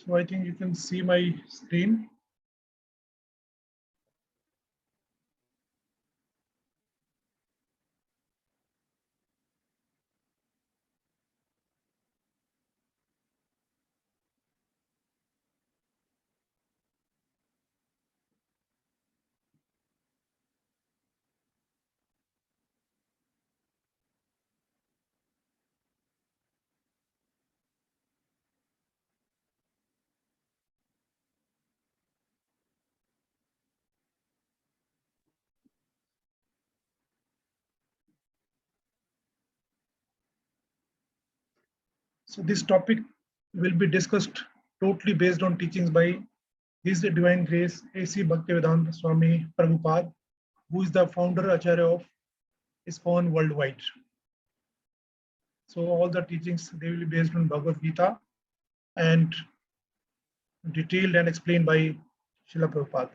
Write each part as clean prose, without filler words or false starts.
So I think you can see my screen. So this topic will be discussed totally based on teachings by His Divine Grace A.C. Bhaktivedanta Swami Prabhupada, who is the founder Acharya of ISKCON worldwide. So all the teachings, they will be based on Bhagavad Gita and detailed and explained by Srila Prabhupada.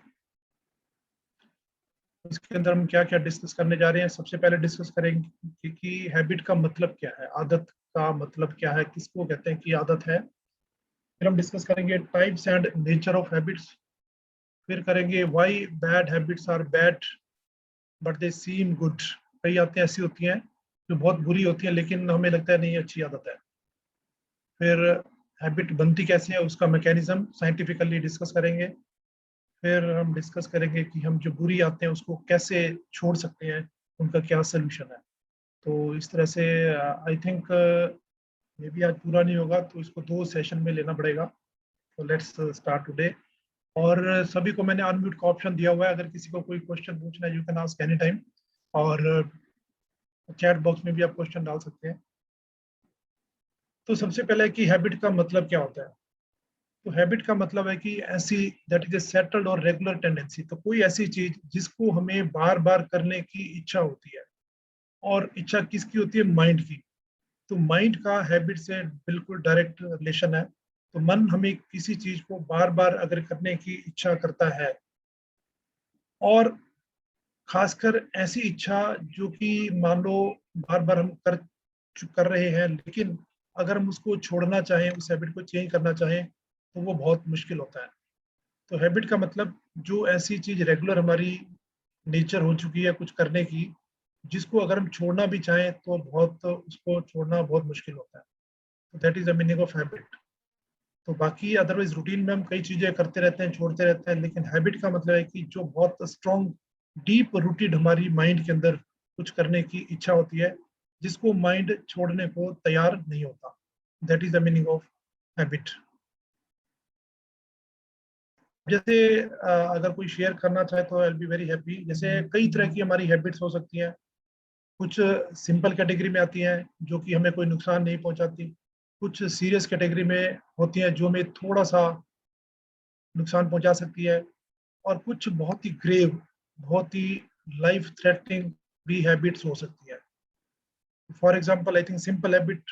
इसके अंदर हम क्या क्या discuss करने जा रहे हैं। सबसे पहले डिस्कस करेंगे कि हैबिट का मतलब क्या है, आदत का मतलब क्या है, किसको कहते हैं कि आदत है। फिर हम डिस्कस करेंगे types and nature of habits. फिर करेंगे why bad habits are bad but they seem good. कई आदतें ऐसी होती हैं जो बहुत बुरी होती हैं लेकिन हमें लगता है नहीं अच्छी आदत है। फिर हैबिट बनती कैसे है, उसका मैकेनिज्म साइंटिफिकली डिस्कस करेंगे। फिर हम डिस्कस करेंगे कि हम जो बुरी आदतें हैं उसको कैसे छोड़ सकते हैं, उनका क्या सोल्यूशन है। तो इस तरह से आई थिंक मे बी आज पूरा नहीं होगा तो इसको 2 सेशन में लेना पड़ेगा। तो लेट्स स्टार्ट टुडे। और सभी को मैंने अनम्यूट का ऑप्शन दिया हुआ है, अगर किसी को कोई क्वेश्चन पूछना है you can ask any time, और चैट बॉक्स में भी आप क्वेश्चन डाल सकते हैं। तो सबसे पहले कि हैबिट का मतलब क्या होता है। तो हैबिट का मतलब है कि ऐसी दैट इज ए सेटल्ड और रेगुलर टेंडेंसी। तो कोई ऐसी चीज जिसको हमें बार बार करने की इच्छा होती है, और इच्छा किसकी होती है, माइंड की। तो माइंड का हैबिट से बिल्कुल डायरेक्ट रिलेशन है। तो मन हमें किसी चीज को बार बार अगर करने की इच्छा करता है, और खासकर ऐसी इच्छा जो कि मान लो बार बार हम कर रहे हैं, लेकिन अगर हम उसको छोड़ना चाहें, उस हैबिट को चेंज करना चाहें, तो वो बहुत मुश्किल होता है। तो हैबिट का मतलब जो ऐसी चीज रेगुलर हमारी नेचर हो चुकी है कुछ करने की, जिसको अगर हम छोड़ना भी चाहें तो बहुत उसको छोड़ना बहुत मुश्किल होता है। तो that is the meaning of habit. तो बाकी अदरवाइज रूटीन में हम कई चीजें करते रहते हैं, छोड़ते रहते हैं, लेकिन हैबिट का मतलब है कि जो बहुत स्ट्रॉन्ग डीप रूटेड हमारी माइंड के अंदर कुछ करने की इच्छा होती है, जिसको माइंड छोड़ने को तैयार नहीं होता। That is the meaning of habit. जैसे अगर कोई शेयर करना चाहे तो I will be very happy. जैसे कई तरह की हमारी हैबिट्स हो सकती हैं। कुछ सिंपल कैटेगरी में आती हैं जो कि हमें कोई नुकसान नहीं पहुंचाती। कुछ सीरियस कैटेगरी में होती हैं जो हमें थोड़ा सा नुकसान पहुंचा सकती है। और कुछ बहुत ही ग्रेव, बहुत ही लाइफ थ्रेटनिंग भी हैबिट्स हो सकती है। For example I think simple habit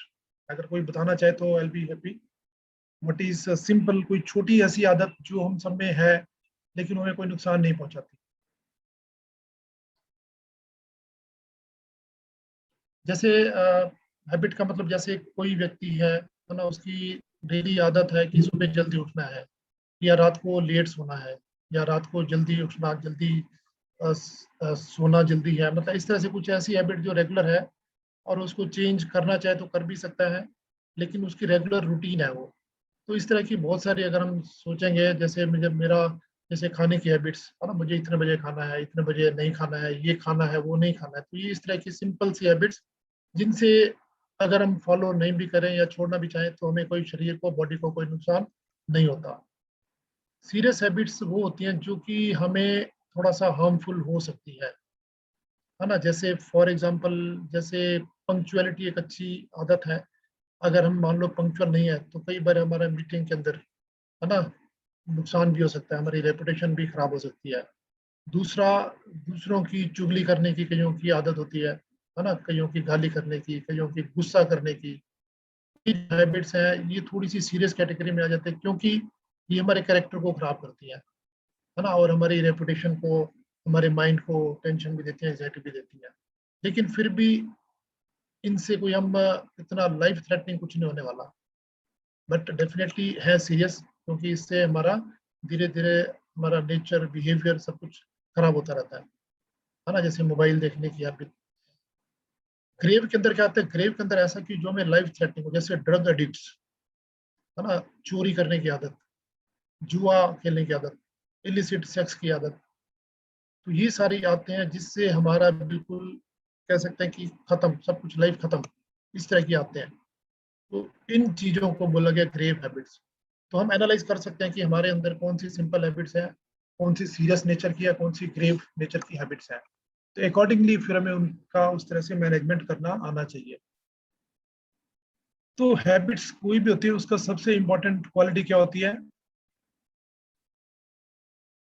अगर कोई बताना चाहे तो I will be happy. What is simple, कोई छोटी ऐसी आदत जो हम सब में है लेकिन हमें कोई नुकसान नहीं पहुंचाती। जैसे हैबिट का मतलब जैसे कोई व्यक्ति है ना, उसकी डेली आदत है कि सुबह जल्दी उठना है, या रात को लेट सोना है, या रात को जल्दी उठना, जल्दी सोना जल्दी है। मतलब इस तरह से कुछ ऐसी हैबिट जो रेगुलर है, और उसको चेंज करना चाहे तो कर भी सकता है, लेकिन उसकी रेगुलर रूटीन है वो। तो इस तरह की बहुत सारी अगर हम सोचेंगे, जैसे मुझे मेरा जैसे खाने की हैबिट्स है ना, मुझे इतने बजे खाना है, इतने बजे नहीं खाना है, ये खाना है, वो नहीं खाना है। तो ये इस तरह की सिंपल सी हैबिट्स जिनसे अगर हम फॉलो नहीं भी करें या छोड़ना भी चाहें तो हमें कोई शरीर को, बॉडी को कोई नुकसान नहीं होता। सीरियस हैबिट्स वो होती हैं जो कि हमें थोड़ा सा हार्मफुल हो सकती है ना। जैसे फॉर एग्जांपल, जैसे पंक्चुअलिटी एक अच्छी आदत है। अगर हम मान लो पंक्चुअल नहीं है तो कई बार हमारा मीटिंग के अंदर है ना नुकसान भी हो सकता है, हमारी रेपुटेशन भी खराब हो सकती है। दूसरा, दूसरों की चुगली करने की कईयों की आदत होती है ना, कईयों की गाली करने की, कईयों की गुस्सा करने की। ये हैबिट्स हैं, ये थोड़ी सी सीरियस कैटेगरी में आ जाते हैं, क्योंकि ये हमारे कैरेक्टर को खराब करती है ना, और हमारी रेपुटेशन को, हमारे माइंड को टेंशन भी देती है, एंजाइटी भी देती है। लेकिन फिर भी इनसे कोई हम इतना लाइफ थ्रेटनिंग कुछ नहीं होने वाला, बट डेफिनेटली है सीरियस। क्योंकि इससे हमारा धीरे धीरे हमारा नेचर, बिहेवियर सब कुछ खराब होता रहता है ना। जैसे मोबाइल देखने की हैबिट। ग्रेव के अंदर क्या आता है, ग्रेव के अंदर ऐसा कि जो हमें लाइफ थ्रेटनिंग हो, जैसे ड्रग एडिक्ट्स, है ना, चोरी करने की आदत, जुआ खेलने की आदत, इलिसिट सेक्स की आदत, तो ये सारी आदतें हैं जिससे हमारा बिल्कुल कह सकते हैं कि खत्म, सब कुछ लाइफ खत्म, इस तरह की आदतें हैं। तो इन चीजों को बोला गया ग्रेव हैबिट्स। तो हम एनालाइज कर सकते हैं कि हमारे अंदर कौन सी सिंपल हैबिट्स है, कौन सी सीरियस नेचर की है, कौन सी ग्रेव नेचर की हैबिट्स है। तो अकॉर्डिंगली फिर हमें उनका उस तरह से मैनेजमेंट करना आना चाहिए। तो हैबिट्स कोई भी होती है, उसका सबसे इंपॉर्टेंट क्वालिटी क्या होती है,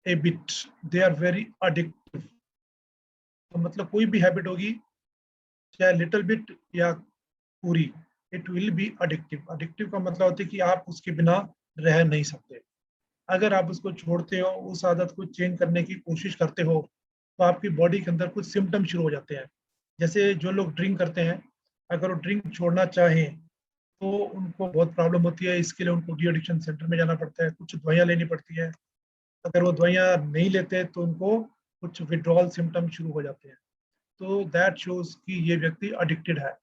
habit, they are very addictive. तो मतलब कोई भी हैबिट होगी, चाहे लिटिल बिट या पूरी, it will be addictive. Addictive का मतलब होता है कि आप उसके बिना रह नहीं सकते। अगर आप उसको छोड़ते हो, उस आदत को चेंज करने की कोशिश करते हो, तो आपकी बॉडी के अंदर कुछ सिम्टम शुरू हो जाते हैं। जैसे जो लोग ड्रिंक करते हैं, अगर वो ड्रिंक छोड़ना चाहें तो उनको बहुत प्रॉब्लम होती है। इसके लिए उनको डी एडिक्शन सेंटर में जाना पड़ता है, कुछ दवाइयाँ लेनी पड़ती है। अगर वो दवाइयाँ नहीं लेते तो उनको कुछ विड्रॉल सिम्टम शुरू हो जाते हैं। तो दैट शोज कि ये व्यक्ति अडिक्टेड है।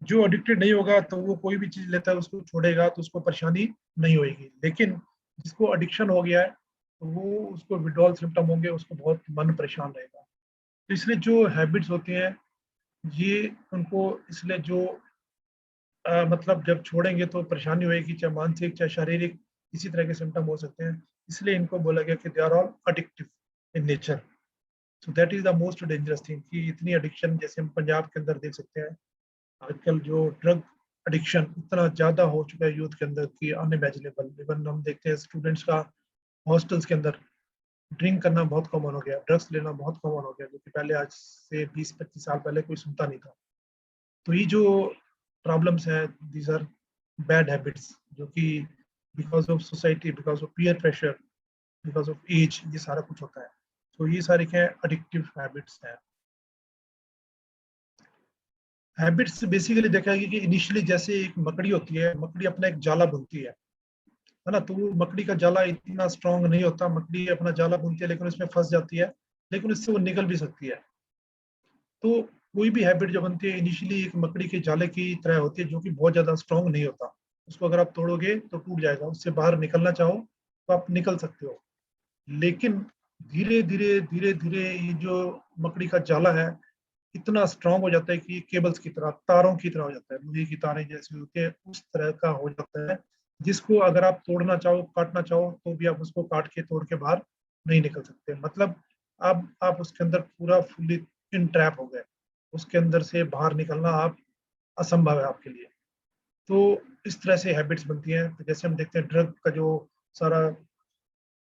जो एडिक्टेड नहीं होगा तो वो कोई भी चीज लेता है उसको छोड़ेगा तो उसको परेशानी नहीं होगी। लेकिन जिसको एडिक्शन हो गया है तो वो उसको विड्रॉल सिम्टम होंगे, उसको बहुत मन परेशान रहेगा। तो इसलिए जो हैबिट्स होती हैं ये उनको, इसलिए जो मतलब जब छोड़ेंगे तो परेशानी होगी, चाहे मानसिक चाहे शारीरिक, इसी तरह के सिम्टम हो सकते हैं। इसलिए इनको बोला गया कि they are all addictive in nature. So that is the most dangerous thing कि इतनी एडिक्शन, जैसे हम पंजाब के अंदर देख सकते हैं आजकल जो ड्रग एडिक्शन इतना ज्यादा हो चुका है यूथ के अंदर कि अनइमेजिनेबल। इवन हम देखते हैं स्टूडेंट्स का हॉस्टल्स के अंदर ड्रिंक करना बहुत कॉमन हो गया, ड्रग्स लेना बहुत कॉमन हो गया, जो कि पहले आज से 20-25 साल पहले कोई सुनता नहीं था। तो ये जो प्रॉब्लम्स हैं, दीज आर बैड हैबिट्स, जो कि because of society, because of peer pressure, because of age, ये सारा कुछ होता है। तो ये सारी क्या एडिक्टिव हैबिट्स हैं। हैबिट्स बेसिकली देखा है कि इनिशियली जैसे एक मकड़ी होती है, मकड़ी अपना एक जाला बुनती है ना। तो वो मकड़ी का जाला इतना स्ट्रांग नहीं होता, मकड़ी अपना जाला बुनती है लेकिन उसमें फंस जाती है, लेकिन उससे वो निकल भी सकती है। तो कोई भी हैबिट जो बनती है इनिशियली एक मकड़ी के जाले की तरह होती है, जो कि बहुत ज्यादा स्ट्रांग नहीं होता। उसको अगर आप तोड़ोगे तो टूट जाएगा, उससे बाहर निकलना चाहो तो आप निकल सकते हो। लेकिन धीरे धीरे धीरे धीरे ये जो मकड़ी का जाला है इतना स्ट्रांग हो जाता है कि केबल्स की तरह, तारों की तरह हो जाता है, लोहे की तारें जैसे होती है उस तरह का हो जाता है, जिसको अगर आप तोड़ना चाहो, काटना चाहो तो भी आप उसको काट के तोड़ के बाहर नहीं निकल सकते। मतलब अब आप उसके अंदर पूरा फुल्ली इन ट्रैप हो गए, उसके अंदर से बाहर निकलना आप असंभव है आपके लिए। तो इस तरह से हैबिट्स बनती हैं। तो जैसे हम देखते हैं ड्रग का जो सारा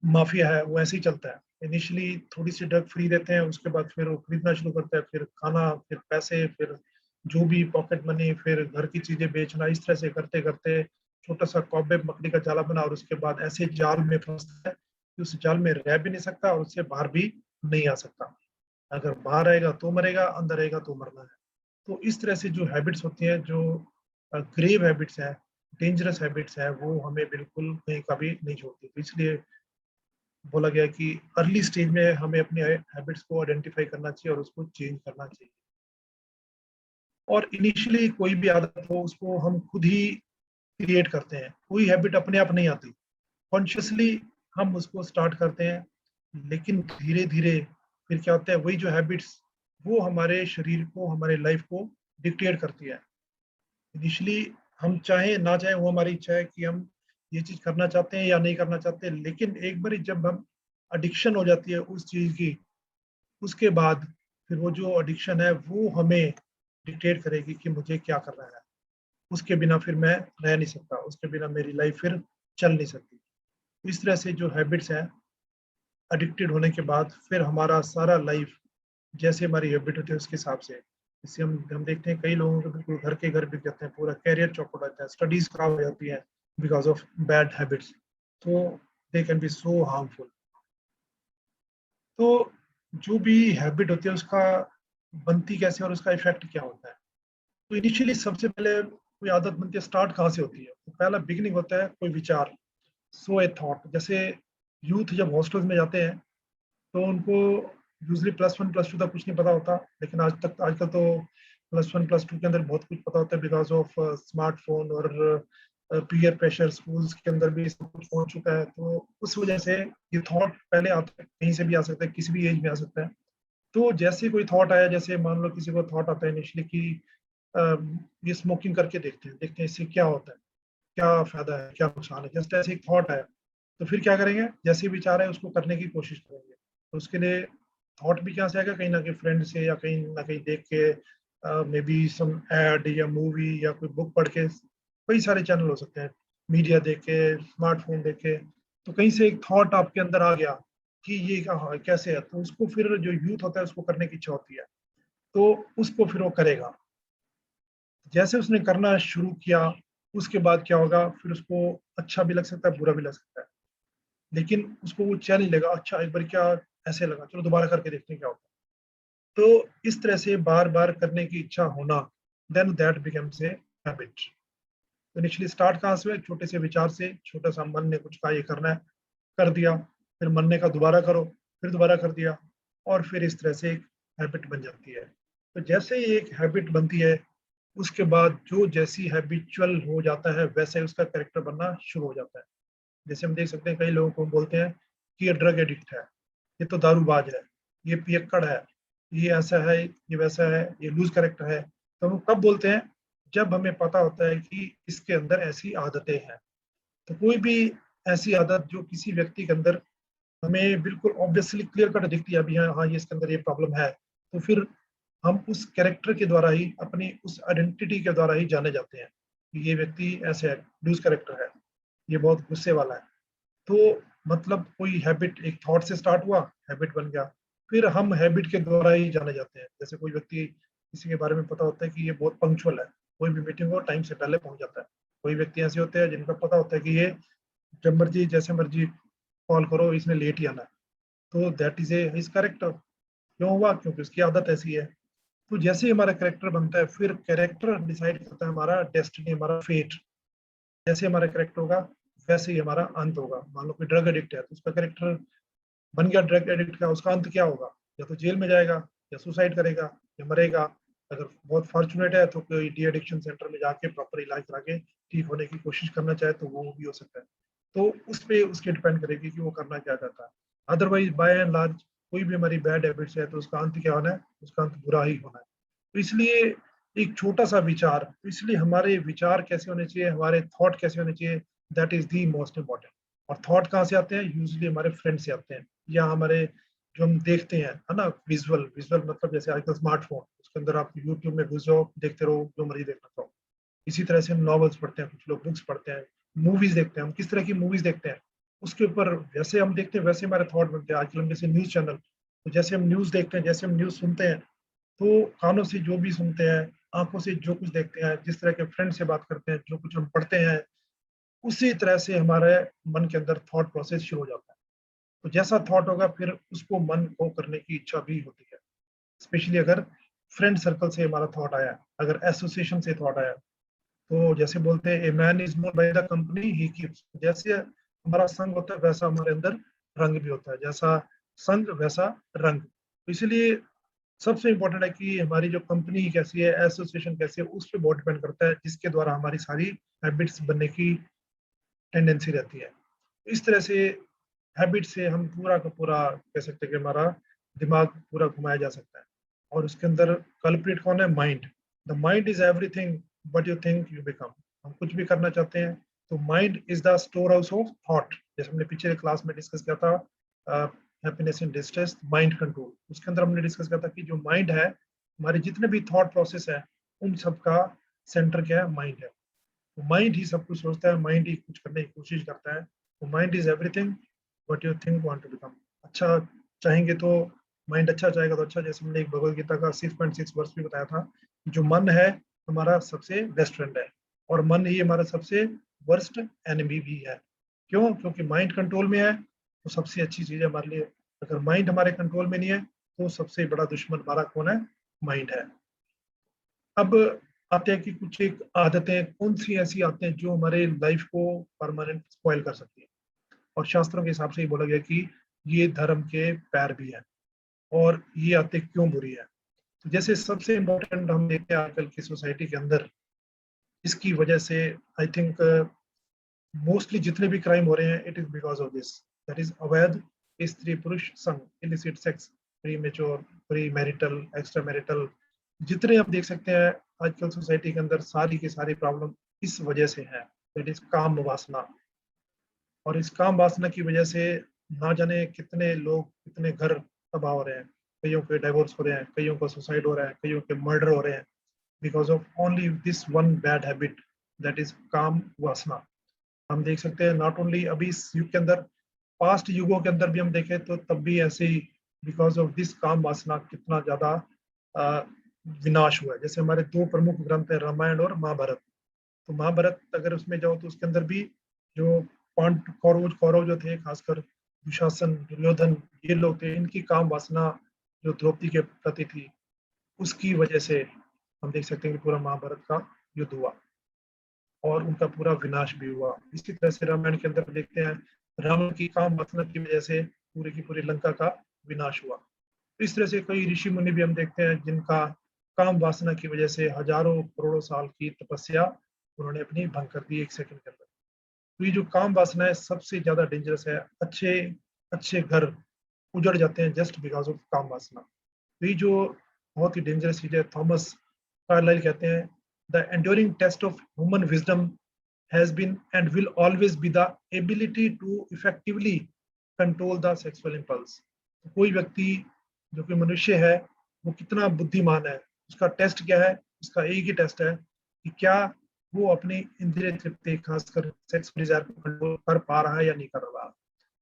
माफिया है वो ऐसे ही चलता है। इनिशियली थोड़ी सी ड्रग फ्री देते हैं, उसके बाद फिर वो खरीदना शुरू करता है, फिर खाना, फिर पैसे, फिर जो भी पॉकेट मनी, फिर घर की चीजें बेचना, इस तरह से करते करते छोटा सा कॉबेब मकड़ी का जाला बना, और उसके बाद ऐसे जाल में फंसता है कि उस जाल में रह भी नहीं सकता और उससे बाहर भी नहीं आ सकता। अगर बाहर आएगा तो मरेगा, अंदर आएगा तो मरना है। तो इस तरह से जो हैबिट्स होती हैं, जो ग्रेव हैबिट्स है, डेंजरस हैबिट्स है, वो हमें बिल्कुल कहीं कभी नहीं छोड़ती। तो इसलिए बोला गया कि अर्ली स्टेज में हमें अपने हैबिट्स को आइडेंटिफाई करना चाहिए और उसको चेंज करना चाहिए। और इनिशियली कोई भी आदत हो उसको हम खुद ही क्रिएट करते हैं, कोई हैबिट अपने आप नहीं आती। कॉन्शियसली हम उसको स्टार्ट करते हैं, लेकिन धीरे धीरे फिर क्या होता है, वही जो हैबिट्स वो हमारे शरीर को, हमारे लाइफ को डिक्टेट करती है। इनिशियली हम चाहे ना चाहे, वो हमारी इच्छा है कि हम ये चीज करना चाहते हैं या नहीं करना चाहते, लेकिन एक बार जब हम एडिक्शन हो जाती है उस चीज की, उसके बाद फिर वो जो एडिक्शन है वो हमें डिक्टेट करेगी कि मुझे क्या करना है। उसके बिना फिर मैं रह नहीं सकता, उसके बिना मेरी लाइफ फिर चल नहीं सकती। इस तरह से जो हैबिट्स हैं, एडिक्टेड होने के बाद फिर हमारा सारा लाइफ जैसे हमारी हैबिट होती है उसके हिसाब से, इससे हम देखते हैं कई लोगों के बिल्कुल घर के घर बिक जाते हैं, पूरा कैरियर चौपट हो जाता है, स्टडीज खराब हो जाती है बिकॉज ऑफ बैड हैबिट्स। तो they can be so harmful. तो जो भी हैबिट होती है उसका बनती कैसे और उसका इफेक्ट क्या होता है। तो इनिशियली सबसे पहले कोई आदत बनती है, स्टार्ट कहाँ से होती है, तो पहला बिगिनिंग होता है कोई विचार। सो ए थॉट। जैसे यूथ जब हॉस्टल्स में जाते हैं तो उनको यूजली +1 +2 तक कुछ नहीं पता होता, लेकिन आजकल तो +1 +2 के अंदर बहुत कुछ पता होता है बिकॉज ऑफ स्मार्टफोन और पीयर प्रेशर। स्कूल्स के अंदर भी सब कुछ पहुंच चुका है, तो उस वजह से ये थॉट पहले आता है, कहीं से भी आ सकता है, किसी भी एज में आ सकता है। तो जैसे कोई थॉट आया, जैसे मान लो किसी को थॉट आता है इनिशियली कि ये स्मोकिंग करके देखते हैं इससे क्या होता है, क्या फायदा है, क्या नुकसान है। जस्ट ऐसे एक थॉट आया, तो फिर क्या करेंगे, जैसे विचार है उसको करने की कोशिश करेंगे। तो उसके लिए थॉट भी क्या से आएगा, कहीं ना कहीं फ्रेंड से या कहीं ना कहीं देख के, मे बी सम एड या मूवी या कोई बुक पढ़ के। कई सारे चैनल हो सकते हैं, मीडिया देख के, स्मार्टफोन देख के। तो कहीं से एक थॉट आपके अंदर आ गया कि ये हाँ कैसे है, तो उसको फिर जो यूथ होता है उसको करने की इच्छा होती है, तो उसको फिर वो करेगा। जैसे उसने करना शुरू किया, उसके बाद क्या होगा, फिर उसको अच्छा भी लग सकता है, बुरा भी लग सकता है, लेकिन उसको वो चैलेंज लेगा, अच्छा एक बार क्या ऐसे लगा, चलो दोबारा करके देखते हैं क्या होता है। तो इस तरह से बार बार करने की इच्छा होना, then that becomes a habit. तो इनिशियली स्टार्ट कहाँ से हुआ, एक छोटे से विचार से, छोटा सा मन ने कुछ कहा ये करना है, कर दिया। फिर मन ने कहा दोबारा करो, फिर दोबारा कर दिया, और फिर इस तरह से एक हैबिट बन जाती है। तो जैसे ही एक हैबिट बनती है, उसके बाद जो जैसी हैबिचुअल हो जाता है वैसे ही उसका कैरेक्टर बनना शुरू हो जाता है। जैसे हम देख सकते हैं कई लोगों को बोलते हैं कि ये ड्रग एडिक्ट है, ये तो दारूबाज है, ये पियक्कड़ है, ये ऐसा है, ये वैसा है, ये लूज कैरेक्टर है। तो हम कब बोलते हैं, जब हमें पता होता है कि इसके अंदर ऐसी आदतें हैं। तो कोई भी ऐसी आदत जो किसी व्यक्ति के अंदर हमें बिल्कुल ऑब्वियसली क्लियर कट दिखती है, अभी हाँ हाँ ये इसके अंदर ये प्रॉब्लम है, तो फिर हम उस कैरेक्टर के द्वारा ही, अपनी उस आइडेंटिटी के द्वारा ही जाने जाते हैं कि ये व्यक्ति ऐसे है, लूज कैरेक्टर है, ये बहुत गुस्से वाला है। तो मतलब कोई हैबिट एक थॉट से स्टार्ट हुआ, हैबिट बन गया, फिर हम हैबिट के द्वारा ही जाने जाते हैं। जैसे कोई व्यक्ति, किसी के बारे में पता होता है कि ये बहुत पंक्चुअल है, कोई भी मीटिंग हो टाइम से पहले पहुंच जाता है। कोई व्यक्ति ऐसे होते हैं जिनका पता होता है कि ये जब मर्जी जैसे मर्जी कॉल करो, इसने लेट ही आना है, तो that is A his character. क्यों हुआ, क्योंकि उसकी आदत ऐसी है। तो जैसे ही हमारा कैरेक्टर बनता है, फिर कैरेक्टर डिसाइड करता है हमारा डेस्टिनी, हमारा फेट। जैसे हमारा कैरेक्टर होगा वैसे ही हमारा अंत होगा। मान लो कोई ड्रग एडिक्ट है, तो उसका कैरेक्टर बन गया ड्रग एडिक्ट का, उसका अंत क्या होगा, या तो जेल में जाएगा, या सुसाइड करेगा, या मरेगा। अगर बहुत फॉर्चुनेट है तो कोई डी एडिक्शन सेंटर में जाके प्रॉपर इलाज करा के ठीक होने की कोशिश करना चाहे तो वो भी हो सकता है। तो उस पे उसके डिपेंड करेगी कि वो करना क्या चाहता है। अदरवाइज बाय एंड लार्ज कोई भी हमारी बैड हैबिट्स है तो उसका अंत क्या होना है, उसका अंत बुरा ही होना है। तो इसलिए एक छोटा सा विचार, तो इसलिए हमारे विचार कैसे होने चाहिए, हमारे थॉट कैसे होने चाहिए, that is the most important. और थॉट कहाँ से आते हैं, यूजली हमारे फ्रेंड से आते हैं, या हमारे जो हम देखते हैं, है ना, विजुअल विजुअल मतलब जैसे आजकल स्मार्टफोन, उसके अंदर आप यूट्यूब में घुस जाओ, देखते रहो जो मर्जी देखना चाहो। इसी तरह से हम नॉवेल्स पढ़ते हैं, कुछ लोग बुक्स पढ़ते हैं, मूवीज देखते हैं। हम किस तरह की मूवीज देखते हैं, उसके ऊपर जैसे हम देखते हैं वैसे हमारे थॉट बनते हैं। आजकल हम जैसे न्यूज चैनल, तो जैसे हम न्यूज देखते हैं, जैसे हम न्यूज सुनते हैं, तो कानों से जो भी सुनते हैं, आंखों से जो कुछ देखते हैं, जिस तरह के फ्रेंड से बात करते हैं, जो कुछ हम पढ़ते हैं, उसी तरह से हमारे मन के अंदर थॉट प्रोसेस शुरू हो जाता है। तो जैसा थॉट होगा फिर उसको मन को करने की इच्छा भी होती है। स्पेशली अगर फ्रेंड सर्कल से हमारा थॉट आया, अगर एसोसिएशन से थॉट आया, तो जैसे बोलते हैं a man is known by the company he keeps. जैसे हमारा संग होता है वैसा हमारे अंदर रंग भी होता है, जैसा संग वैसा रंग। तो इसलिए सबसे इम्पोर्टेंट है कि हमारी जो कंपनी कैसी है, एसोसिएशन कैसी है, उस पर बहुत डिपेंड करता है, जिसके द्वारा हमारी सारी हैबिट्स बनने की टेंडेंसी रहती है। इस तरह से हैबिट से हम पूरा का पूरा कह सकते हैं कि हमारा दिमाग पूरा घुमाया जा सकता है। और उसके अंदर कल्प्रिट कौन है, mind. The mind is everything but you think you become. हम कुछ भी करना चाहते हैं, तो mind is the store house of thought. जैसे हमने पिछले क्लास में डिस्कस किया था, happiness in distress, mind control, उसके अंदर हमने डिस्कस किया था कि जो माइंड है, हमारे जितने भी थॉट प्रोसेस है, उन सब का सेंटर क्या है, माइंड है। तो माइंड ही सब कुछ सोचता है, माइंड ही कुछ करने की कोशिश करता है। तो mind is everything what you think want to become. अच्छा चाहेंगे तो माइंड अच्छा चाहेगा तो अच्छा। जैसे हमने एक भगवत गीता का 6.6 वर्ष भी बताया था, जो मन है हमारा सबसे बेस्ट फ्रेंड है, और मन ही हमारा सबसे वर्स्ट एनिमी भी है। क्यों, क्योंकि माइंड कंट्रोल में है तो सबसे अच्छी चीज है हमारे लिए। अगर माइंड हमारे कंट्रोल में नहीं है तो सबसे बड़ा दुश्मन हमारा कौन है, माइंड है। अब आते हैं कि कुछ एक आदतें कौन सी ऐसी आदतें जो हमारे लाइफ को परमानेंट स्पॉइल कर सकती है। और शास्त्रों के हिसाब से ही बोला गया कि ये धर्म के पैर भी है और ये आते क्यों बुरी है। तो जैसे सबसे इम्पोर्टेंट हम देखते हैं आजकल की सोसाइटी के अंदर, इसकी वजह से आई थिंक मोस्टली जितने भी क्राइम हो रहे हैं it is because of this, that is अवैध स्त्री पुरुष संग, illicit sex, pre mature, pre marital, extra marital, जितने आप देख सकते हैं आजकल सोसाइटी के अंदर सारी की सारी प्रॉब्लम इस वजह से है, दैट इज काम वासना। और इस काम वासना की वजह से ना जाने कितने लोग, कितने घर तबाह हो रहे हैं, कईयों के डाइवोर्स हो रहे हैं, कईयों का सुसाइड हो रहा है, कईयों के मर्डर हो रहे हैं because of only this one bad habit, that is काम वासना। हम देख सकते हैं नॉट ओनली अभी इस युग के अंदर, पास्ट युगों के अंदर भी हम देखें तो तब भी ऐसे ही बिकॉज ऑफ दिस काम वासना कितना ज्यादा विनाश हुआ है। जैसे हमारे दो प्रमुख ग्रंथ है रामायण और महाभारत। तो महाभारत अगर उसमें जाओ तो उसके अंदर भी जो कौरव कौरव जो थे, खासकर दुशासन, दुर्योधन, ये लोग थे, इनकी काम वासना जो द्रौपदी के प्रति थी, उसकी वजह से हम देख सकते हैं कि पूरा महाभारत का युद्ध हुआ और उनका पूरा विनाश भी हुआ। इसी तरह से रामायण के अंदर देखते हैं रावण की काम वासना की वजह से पूरी की पूरी लंका का विनाश हुआ। तो इस तरह से कई ऋषि मुनि भी हम देखते हैं जिनका काम वासना की वजह से हजारों करोड़ों साल की तपस्या उन्होंने अपनी भंग कर दी एक सेकंड के अंदर। तो ये जो काम वासना है सबसे ज्यादा डेंजरस है। अच्छे अच्छे घर उजड़ जाते हैं जस्ट बिकॉज ऑफ काम वासना। तो ये जो बहुत ही डेंजरस चीज है, थॉमस कार्लाइल कहते हैं the enduring test of human wisdom has been and will always be the ability to effectively control the sexual impulse। तो कोई व्यक्ति जो कि मनुष्य है वो कितना बुद्धिमान है, उसका टेस्ट क्या है, उसका एक ही टेस्ट है कि क्या वो अपनी इंद्रिय तृप्ति खासकर सेक्स डिजायर को कंट्रोल कर पा रहा है या नहीं कर रहा।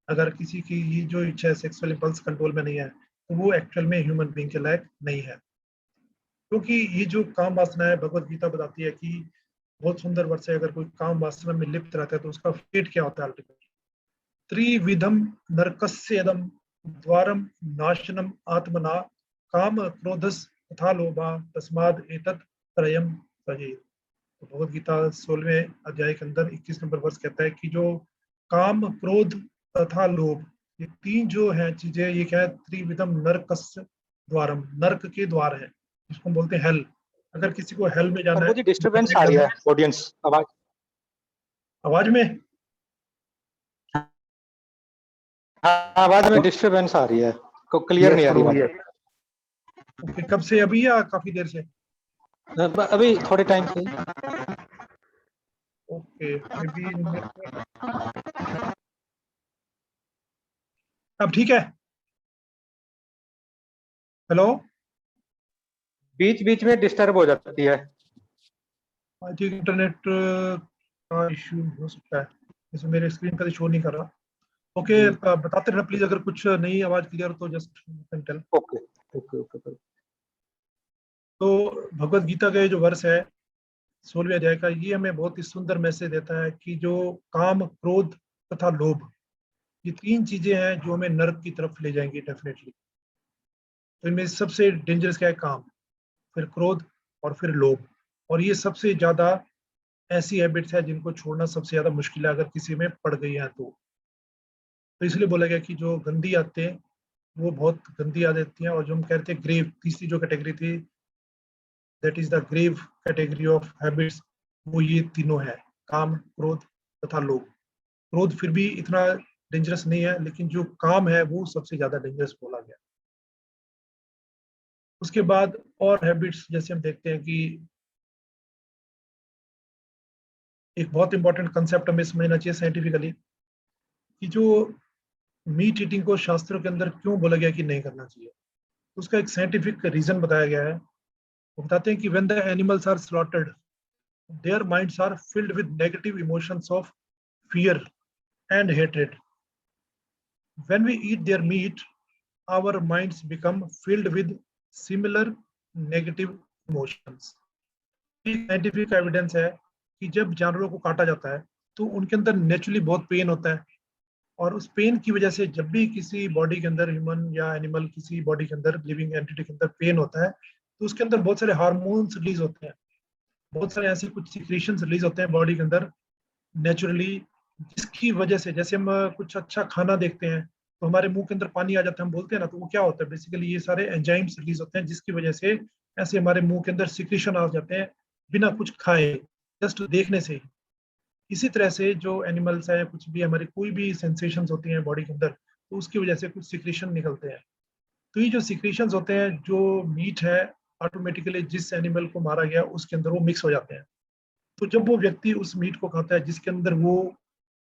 अगर किसी की ये जो इच्छा है सेक्सुअल इंपल्स कंट्रोल में नहीं है तो वो एक्चुअल में ह्यूमन बीइंग के लायक नहीं है। क्योंकि ये जो काम वासना है, भगवत गीता बताती है कि बहुत सुंदर वर्ष है, अगर कोई काम वासना में लिप्त रहता है तो उसका फेट क्या होता है अल्टीमेटली। त्रिविधम नरकस्येदम द्वारम नाशनम आत्मना काम क्रोधस तथा लोभा तस्माद एतत् त्रयम सजेत। तो भगवत गीता 16वें अध्याय के अंदर 21 नंबर वर्ष कहता है कि जो काम, क्रोध तथा लोभ, ये तीन जो है चीजें, ये क्या है, त्रिविधम नरकस्य द्वारम, नर्क के द्वार है जिसको हम बोलते हैं हेल। अगर किसी को हेल में जाना है, बहुत ही डिस्टरबेंस आ रही है ऑडियंस आवाज आवाज में आवाज में डिस्टरबेंस आ रही है, को क्लियर नहीं आ रही है। ओके, कब से? अभी या काफी देर से? अभी थोड़े टाइम से। ओके, मे बी अब ठीक है। हेलो, बीच बीच में डिस्टर्ब हो जाती है। आई थिंक इंटरनेट का इश्यू हो सकता है, जैसे मेरे स्क्रीन पर शो नहीं कर रहा। ओके, बताते रहना प्लीज, अगर कुछ नई आवाज क्लियर हो तो just tell. Okay okay okay. तो भगवत गीता का ये जो वर्ष है 16वें अध्याय का, ये हमें बहुत ही सुंदर मैसेज देता है कि जो काम, क्रोध तथा लोभ, ये तीन चीजें हैं जो हमें नर्क की तरफ ले जाएंगी डेफिनेटली। तो इनमें सबसे डेंजरस क्या है? काम, फिर क्रोध और फिर लोभ। और ये सबसे ज्यादा ऐसी हैबिट्स है जिनको छोड़ना सबसे ज्यादा मुश्किल है अगर किसी में पड़ गई है तो इसलिए बोला गया कि जो गंदी आदतें, वो बहुत गंदी आदतें हैं। और जो हम कहते हैं ग्रेव, तीसरी जो कैटेगरी थी, that is the grave category of habits, वो ये तीनों है, काम, क्रोध तथा लोभ। क्रोध फिर भी इतना डेंजरस नहीं है, लेकिन जो काम है वो सबसे ज्यादा डेंजरस बोला गया। उसके बाद और हैबिट्स जैसे हम देखते हैं कि एक बहुत इंपॉर्टेंट कंसेप्ट हमें समझना चाहिए साइंटिफिकली कि जो मीट ईटिंग को शास्त्रों के अंदर क्यों बोला गया कि नहीं करना चाहिए। उसका एक साइंटिफिक रीजन बताया गया है। वो बताते हैं कि when the animals are slaughtered their minds are filled with negative emotions of fear and hatred. When we eat their meat, our minds become filled with similar negative emotions. Scientific evidence है कि जब जानवरों को काटा जाता है तो उनके अंदर नेचुरली बहुत पेन होता है, और उस पेन की वजह से जब भी किसी बॉडी के अंदर, ह्यूमन या एनिमल किसी बॉडी के अंदर, लिविंग एंटिटी के अंदर पेन होता है, तो उसके अंदर बहुत सारे हार्मोन्स रिलीज होते हैं, बहुत सारे ऐसे कुछ सिक्रीशंस रिलीज होते हैं बॉडी के अंदर नेचुरली, जिसकी वजह से जैसे हम कुछ अच्छा खाना देखते हैं तो हमारे मुंह के अंदर पानी आ जाता है, हम बोलते हैं ना, तो वो क्या होता है बेसिकली, ये सारे एंजाइम्स रिलीज होते हैं जिसकी वजह से ऐसे हमारे मुंह के अंदर सिक्रीशन आ जाते हैं बिना कुछ खाए, जस्ट देखने से ही। इसी तरह से जो एनिमल्स हैं, कुछ भी हमारी कोई भी सेंसेशंस होती हैं बॉडी के अंदर, तो उसकी वजह से कुछ सिक्रीशन निकलते हैं। तो ये जो सिक्रीशंस होते हैं, जो मीट है, ऑटोमेटिकली जिस एनिमल को मारा गया उसके अंदर वो मिक्स हो जाते हैं। तो जब वो व्यक्ति उस मीट को खाता है जिसके अंदर वो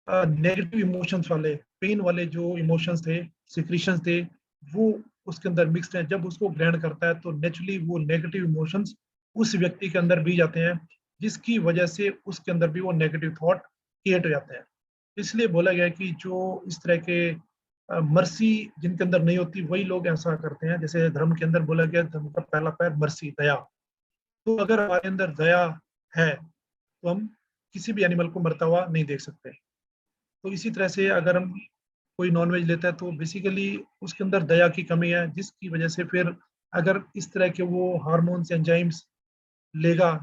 नेगेटिव इमोशंस वाले, पेन वाले जो इमोशंस थे, सिक्रीशंस थे, वो उसके अंदर मिक्स्ड हैं, जब उसको ग्रहण करता है तो नेचुरली वो नेगेटिव इमोशंस उस व्यक्ति के अंदर भी जाते हैं, जिसकी वजह से उसके अंदर भी वो नेगेटिव थॉट क्रिएट हो जाते हैं। इसलिए बोला गया है कि जो इस तरह के मर्सी जिनके अंदर नहीं होती वही लोग ऐसा करते हैं। जैसे धर्म के अंदर बोला गया, धर्म का पहला पैर मर्सी, दया। तो अगर हमारे अंदर दया है तो हम किसी भी एनिमल को मरता हुआ नहीं देख सकते। तो इसी तरह से अगर हम कोई नॉनवेज लेता है तो बेसिकली उसके अंदर दया की कमी है, जिसकी वजह से फिर अगर इस तरह के वो हार्मोन्स एंजाइम्स लेगा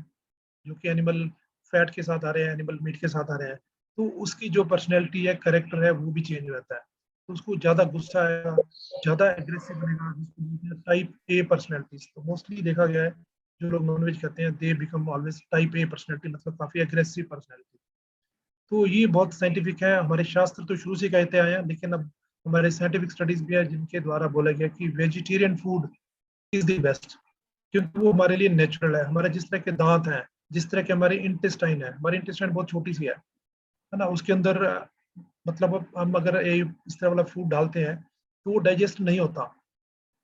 जो कि एनिमल फैट के साथ आ रहे हैं, एनिमल मीट के साथ आ रहे हैं, तो उसकी जो पर्सनैलिटी है, करेक्टर है, वो भी चेंज हो जाता है। तो उसको ज़्यादा गुस्सा आएगा, ज़्यादा एग्रेसिव बनेगा, जिसको बोलते हैं टाइप ए पर्सनैलिटीज। तो मोस्टली देखा गया है जो लोग नॉनवेज खाते हैं they become always type A personality, मतलब काफ़ी एग्रेसिव पर्सनैलिटी। तो ये बहुत साइंटिफिक है, हमारे शास्त्र तो शुरू से कहते आए हैं, लेकिन अब हमारे साइंटिफिक स्टडीज भी है जिनके द्वारा बोला गया कि vegetarian food is the best, क्योंकि वो हमारे लिए नेचुरल है। हमारे जिस तरह के दांत हैं, जिस तरह के हमारे इंटेस्टाइन है, हमारी इंटेस्टाइन बहुत छोटी सी है ना, उसके अंदर मतलब अब हम अगर इस तरह वाला फूड डालते हैं तो वो डाइजेस्ट नहीं होता।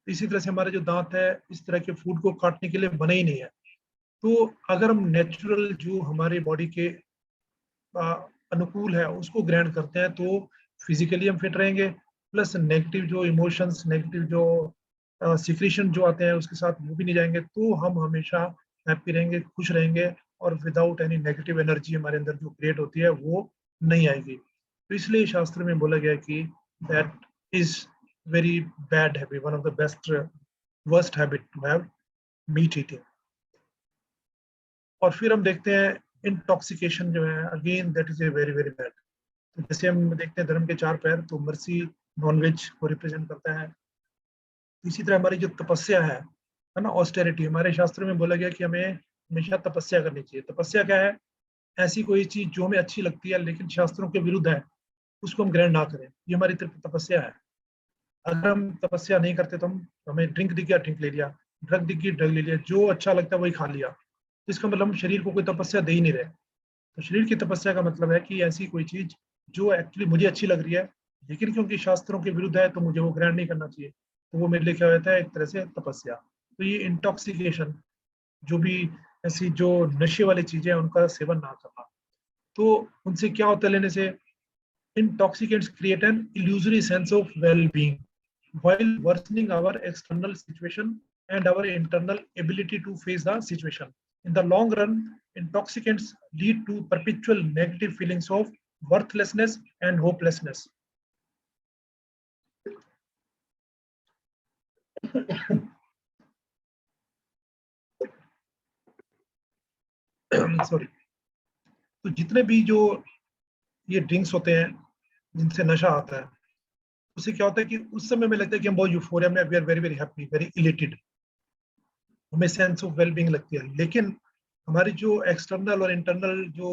इसी तरह से हमारे जो दांत है इस तरह के फूड को काटने के लिए बने ही नहीं है। तो अगर हम नेचुरल जो हमारे बॉडी के अनुकूल है उसको ग्रहण करते हैं तो फिजिकली हम फिट रहेंगे, प्लस नेगेटिव जो इमोशंस, नेगेटिव जो सिक्रीशन जो आते हैं उसके साथ वो भी नहीं जाएंगे, तो हम हमेशा हैप्पी रहेंगे, खुश रहेंगे, और विदाउट एनी नेगेटिव एनर्जी हमारे अंदर जो क्रिएट होती है वो नहीं आएगी। तो इसलिए शास्त्र में बोला गया कि that is very bad habit, one of the best worst habit to have, meat eating. और फिर हम देखते हैं इंटॉक्सिकेशन जो है, again that is a very very bad. तो जैसे हम देखते हैं धर्म के चार पैर, तो मर्सी नॉनवेज को रिप्रेजेंट करता है। इसी तरह हमारी जो तपस्या है ना, ऑस्टेरिटी, हमारे शास्त्र में बोला गया कि हमें हमेशा तपस्या करनी चाहिए। तपस्या क्या है? ऐसी कोई चीज जो हमें अच्छी लगती है लेकिन शास्त्रों के विरुद्ध है, उसको हम ग्रहण ना करें, ये हमारी तपस्या है। अगर हम तपस्या नहीं करते तो हम, हमें ड्रिंक दिख गया ड्रिंक ले लिया, ड्रग दिख गई ड्रग ले लिया, जो अच्छा लगता है वही खा लिया, तो इसका मतलब हम शरीर को कोई तपस्या दे ही नहीं रहे। तो शरीर की तपस्या का मतलब है कि ऐसी कोई चीज जो एक्चुअली मुझे अच्छी लग रही है, लेकिन क्योंकि शास्त्रों के विरुद्ध है तो मुझे वो ग्रहण नहीं करना चाहिए, तो वो मेरे लिए क्या होता है, एक तरह से तपस्या। तो ये इंटॉक्सिकेशन, जो भी ऐसी जो नशे वाली चीजें हैं उनका सेवन ना करना, तो उनसे क्या होता है लेने से, intoxicants create an illusory sense of well-being while worsening our external situation and our internal ability to face the situation. In the long run, intoxicants lead to perpetual negative feelings of worthlessness and hopelessness. Sorry. तो जितने भी जो ये drinks होते हैं जिनसे नशा आता है, उससे क्या होता है कि उस समय में लगता है कि हम बहुत यूफोरिया में, we are very very happy, very elated, हमें सेंस ऑफ वेलबींग लगती है। लेकिन हमारी जो एक्सटर्नल और इंटरनल जो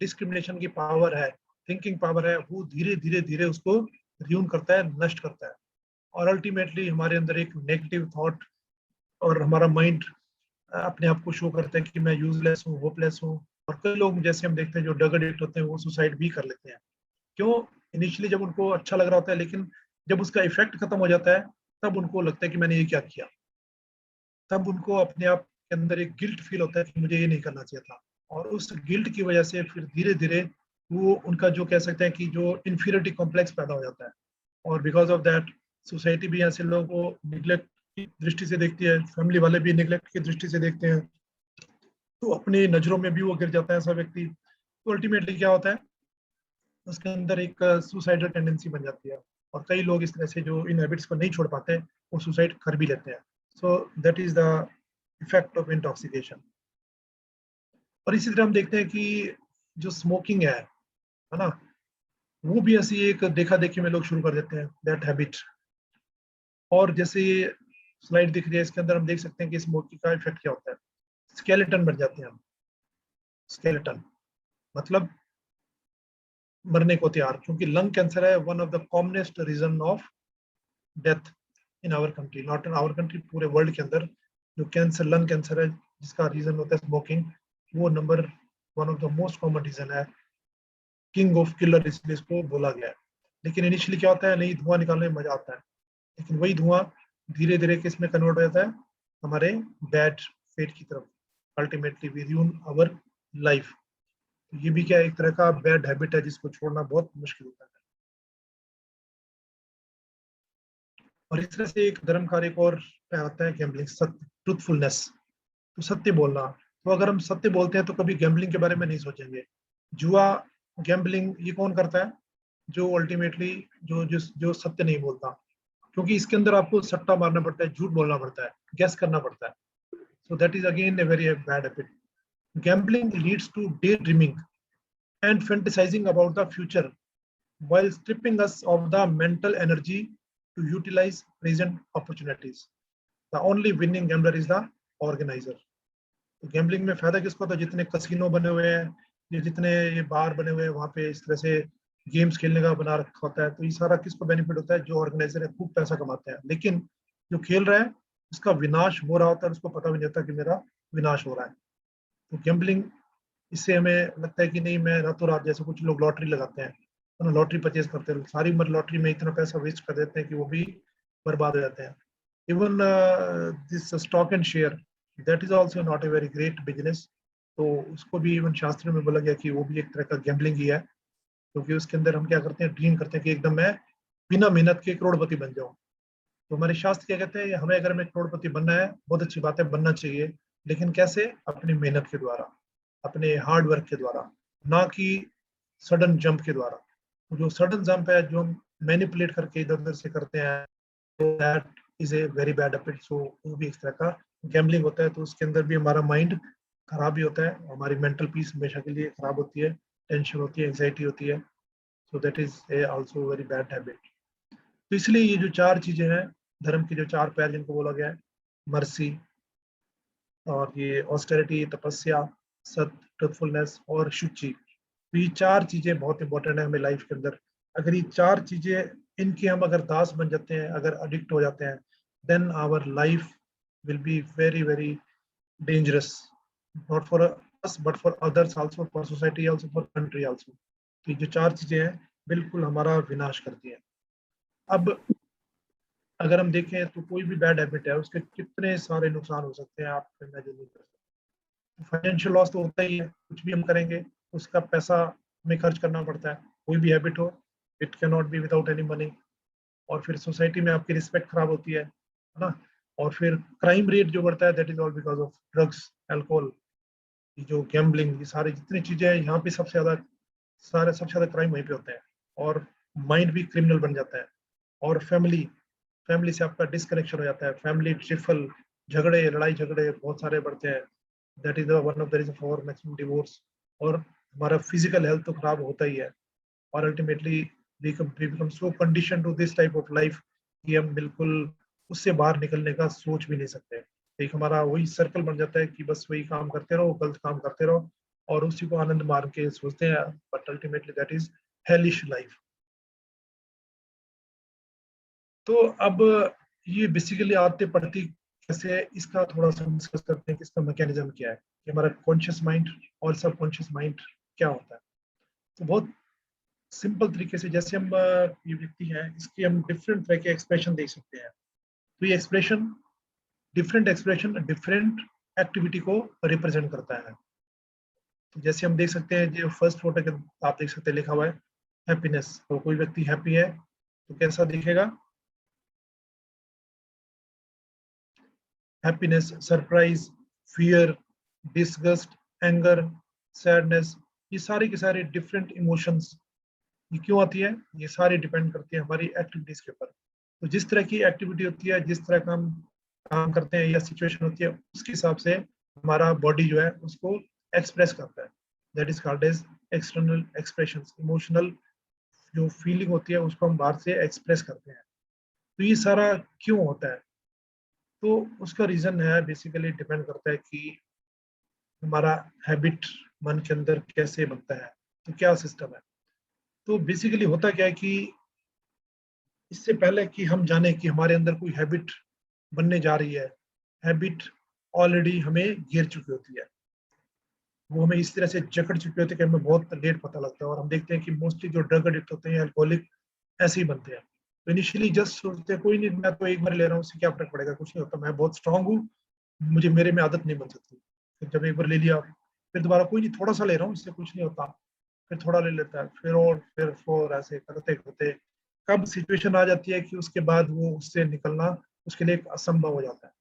डिस्क्रिमिनेशन की पावर है, थिंकिंग पावर है, वो धीरे धीरे धीरे उसको रियून करता है, नष्ट करता है, और अल्टीमेटली हमारे अंदर एक नेगेटिव थॉट, और हमारा माइंड अपने आप को शो करता है कि मैं यूजलेस हूँ, होपलेस हूँ। और कई लोग जैसे हम देखते हैं जो ड्रग एडिक्ट होते हैं वो सुसाइड भी कर लेते हैं। क्यों? इनिशियली जब उनको अच्छा लग रहा होता है, लेकिन जब उसका इफेक्ट खत्म हो जाता है तब उनको लगता है कि मैंने ये क्या किया। तब उनको अपने आप के अंदर एक गिल्ट फील होता है कि मुझे ये नहीं करना चाहिए था, और उस गिल्ट की वजह से फिर धीरे धीरे वो उनका जो कह सकते हैं कि जो इन्फीरियरिटी कॉम्प्लेक्स पैदा हो जाता है, और बिकॉज ऑफ दैट सोसाइटी भी ऐसे लोगों को निगलेक्ट की दृष्टि से देखती है, फैमिली वाले भी निगलेक्ट की दृष्टि से देखते हैं, तो अपनी नजरों में भी वो गिर जाता है ऐसा व्यक्ति। तो अल्टीमेटली क्या होता है, उसके अंदर एक सुसाइडल टेंडेंसी बन जाती है, और कई लोग इस तरह से जो इन हैबिट्स को नहीं छोड़ पाते वो सुसाइड कर भी लेते हैं। सो that is the effect of intoxication. और इसी तरह हम देखते हैं कि जो स्मोकिंग है ना, वो भी ऐसी एक देखा देखी में लोग शुरू कर देते हैं, दैट हैबिट। और जैसे ये स्लाइड दिख रही है, इसके अंदर हम देख सकते हैं कि स्मोकिंग का इफेक्ट क्या होता है। स्केलेटन बन जाते हैं हम। स्केलेटन मतलब मरने को तैयार, क्योंकि लंग कैंसर है one of the commonest reason of death in our country, not in our country, पूरे वर्ल्ड के अंदर जो कैंसर, लंग कैंसर है जिसका रीजन होता है स्मोकिंग, वो number one of the most common reason है। किंग ऑफ किलर इसलिए इसको बोला गया है। लेकिन इनिशियली क्या होता है, नहीं धुआं निकालने में मजा आता है, लेकिन वही धुआं धीरे धीरे किस में कन्वर्ट हो जाता है, हमारे बैड फेट की तरफ। Ultimately we ruin our life. ये भी क्या एक तरह का बैड हैबिट है जिसको छोड़ना बहुत मुश्किल होता है। और इस तरह से एक धर्म कार्य को और आता है गैम्बलिंग, सत्य, ट्रूथफुलनेस, तो सत्य बोलना। तो अगर हम सत्य बोलते हैं तो कभी गैम्बलिंग के बारे में नहीं सोचेंगे। जुआ, गैम्बलिंग ये कौन करता है, जो अल्टीमेटली जो सत्य नहीं बोलता, क्योंकि इसके अंदर आपको सट्टा मारना पड़ता है, झूठ बोलना पड़ता है, गैस करना पड़ता है। So that is again a very bad habit. Gambling leads to day dreaming and fantasizing about the future while stripping us of the mental energy to utilize present opportunities. The only winning gambler is the organizer. तो gambling में फायदा किसको होता है, जितने casino बने हुए हैं, ये जितने ये बार बने हुए हैं, वहाँ पे इस तरह से गेम्स खेलने का बना रखा होता है, तो ये सारा किसको बेनिफिट होता है, जो ऑर्गेनाइजर है खूब पैसा कमाते हैं। लेकिन जो खेल रहा है उसका विनाश हो रहा होता है, उसको पता भी नहीं होता कि मेरा विनाश हो रहा है। तो गैम्बलिंग, इससे हमें लगता है कि नहीं, मैं रातों रात, जैसे कुछ लोग लॉटरी लगाते हैं, तो लॉटरी परचेज करते हैं, सारी उम्र लॉटरी में इतना पैसा वेस्ट कर देते हैं कि वो भी बर्बाद हो जाते हैं। Even this stock and share, that is also not a very great business. तो उसको भी इवन शास्त्र में बोला गया कि वो भी एक तरह का गैम्बलिंग ही है, क्योंकि उसके अंदर हम क्या करते हैं, ड्रीम करते हैं कि एकदम मैं बिना मेहनत के करोड़पति बन जाऊं। तो हमारे शास्त्र क्या कहते हैं, हमें अगर हमें करोड़पति बनना है, बहुत अच्छी बात है, बनना चाहिए, लेकिन कैसे, अपनी मेहनत के द्वारा, अपने हार्ड वर्क के द्वारा, ना कि सडन जंप के द्वारा। तो जो सडन जंप है, जो हम मैनिपुलेट करके इधर उधर से करते हैं, तो that is a very bad habit. So वो भी एक तरह का गैम्बलिंग होता है। तो उसके अंदर भी हमारा माइंड खराब भी होता है, हमारी मेंटल पीस हमेशा के लिए खराब होती है, टेंशन होती है, एंग्जाइटी होती है। So that is A also very bad habit. तो इसलिए ये जो चार चीजें हैं, धर्म के जो चार पैर जिनको बोला गया है, मर्सी, और ये ऑस्टेरिटी, तपस्या, सत्य, ट्रुथफुलनेस और शुचि, तो ये चार चीजें बहुत इंपॉर्टेंट है हमें लाइफ के अंदर। अगर ये चार चीजें, इनके हम अगर दास बन जाते हैं, अगर अडिक्ट हो जाते हैं, then our life will be very very dangerous, not for us but for others also, for society also, for country also. तो ये जो चार चीजें हैं बिल्कुल हमारा विनाश करती हैं। अब अगर हम देखें तो कोई भी बैड हैबिट है, उसके कितने सारे नुकसान हो सकते हैं, आप इमेजिन नहीं कर सकते। फाइनेंशियल लॉस तो होता ही है, कुछ भी हम करेंगे उसका पैसा हमें खर्च करना पड़ता है। कोई भी हैबिट हो, it can not be without any money. और फिर सोसाइटी में आपकी रिस्पेक्ट खराब होती है ना। और फिर क्राइम रेट जो बढ़ता है, that is all because of drugs, alcohol, ये जो गैम्बलिंग, ये सारी जितनी चीजें हैं, यहाँ पे सबसे ज्यादा क्राइम वहीं पे होते हैं। और माइंड भी क्रिमिनल बन जाता है। और फैमिली फैमिली से आपका डिस्कनेक्शन हो जाता है, फैमिली ट्रिफल, झगड़े, लड़ाई झगड़े बहुत सारे बढ़ते हैं। That is one of the reason for maximum divorce. और हमारा फिजिकल हेल्थ तो खराब होता ही है। और ultimately we become so condition to this type of life कि हम बिल्कुल उससे बाहर निकलने का सोच भी नहीं सकते। एक हमारा वही सर्कल बन जाता है कि बस वही काम करते रहो, गलत काम करते रहो, और उसी को आनंद मार के सोचते हैं, but ultimately that is hellish life. तो अब ये बेसिकली आते पढ़ती कैसे है, इसका थोड़ा सा डिस्कस करते हैं कि इसका मैकेनिज्म क्या है, कि हमारा कॉन्शियस माइंड और सबकॉन्शियस माइंड क्या होता है। तो बहुत सिंपल तरीके से, जैसे हम ये व्यक्ति है, इसके हम डिफरेंट तरह के एक्सप्रेशन देख सकते हैं। तो ये एक्सप्रेशन डिफरेंट एक्टिविटी को रिप्रेजेंट करता है। तो जैसे हम देख सकते हैं, जो फर्स्ट फोटो के आप देख सकते हैं, लिखा हुआ है हैप्पीनेस। तो कोई व्यक्ति हैप्पी है तो कैसा दिखेगा, happiness, surprise, fear, disgust, anger, sadness, ये सारे के सारे डिफरेंट इमोशंस। ये क्यों आती है, ये सारी डिपेंड करती है हमारी एक्टिविटीज के ऊपर। तो जिस तरह की एक्टिविटी होती है, जिस तरह का हम काम करते हैं या सिचुएशन होती है, उसके हिसाब से हमारा बॉडी जो है उसको एक्सप्रेस करता है। That is called as external expressions, emotional जो फीलिंग होती है उसको हम बाहर से एक्सप्रेस करते हैं। तो ये सारा क्यों होता है? तो उसका रीज़न है, बेसिकली डिपेंड करता है कि हमारा हैबिट मन के अंदर कैसे बनता है, तो क्या सिस्टम है। तो बेसिकली होता क्या है कि इससे पहले कि हम जाने कि हमारे अंदर कोई हैबिट बनने जा रही है, हैबिट ऑलरेडी हमें घेर चुकी होती है। वो हमें इस तरह से जकड़ चुकी होती है कि हमें बहुत लेट पता लगता है, और हम देखते हैं कि मोस्टली जो ड्रग एडिक्ट होते हैं, अल्कोहलिक, ऐसे ही बनते हैं। तो इनिशियली जस्ट सोचते हैं कोई नहीं, मैं तो एक बार ले रहा हूँ, उससे क्या फ़र्क पड़ेगा, कुछ नहीं होता, मैं बहुत स्ट्रॉन्ग हूँ, मुझे मेरे में आदत नहीं बन सकती। फिर जब एक बार ले लिया, फिर दोबारा कोई नहीं, थोड़ा-सा ले रहा हूँ, इससे कुछ नहीं होता, फिर थोड़ा ले लेता है, फिर और फिर 4 ऐसे करते-करते कब सिचुएशन आ जाती है कि उसके बाद वो उससे निकलना उसके लिए एक असंभव हो जाता है।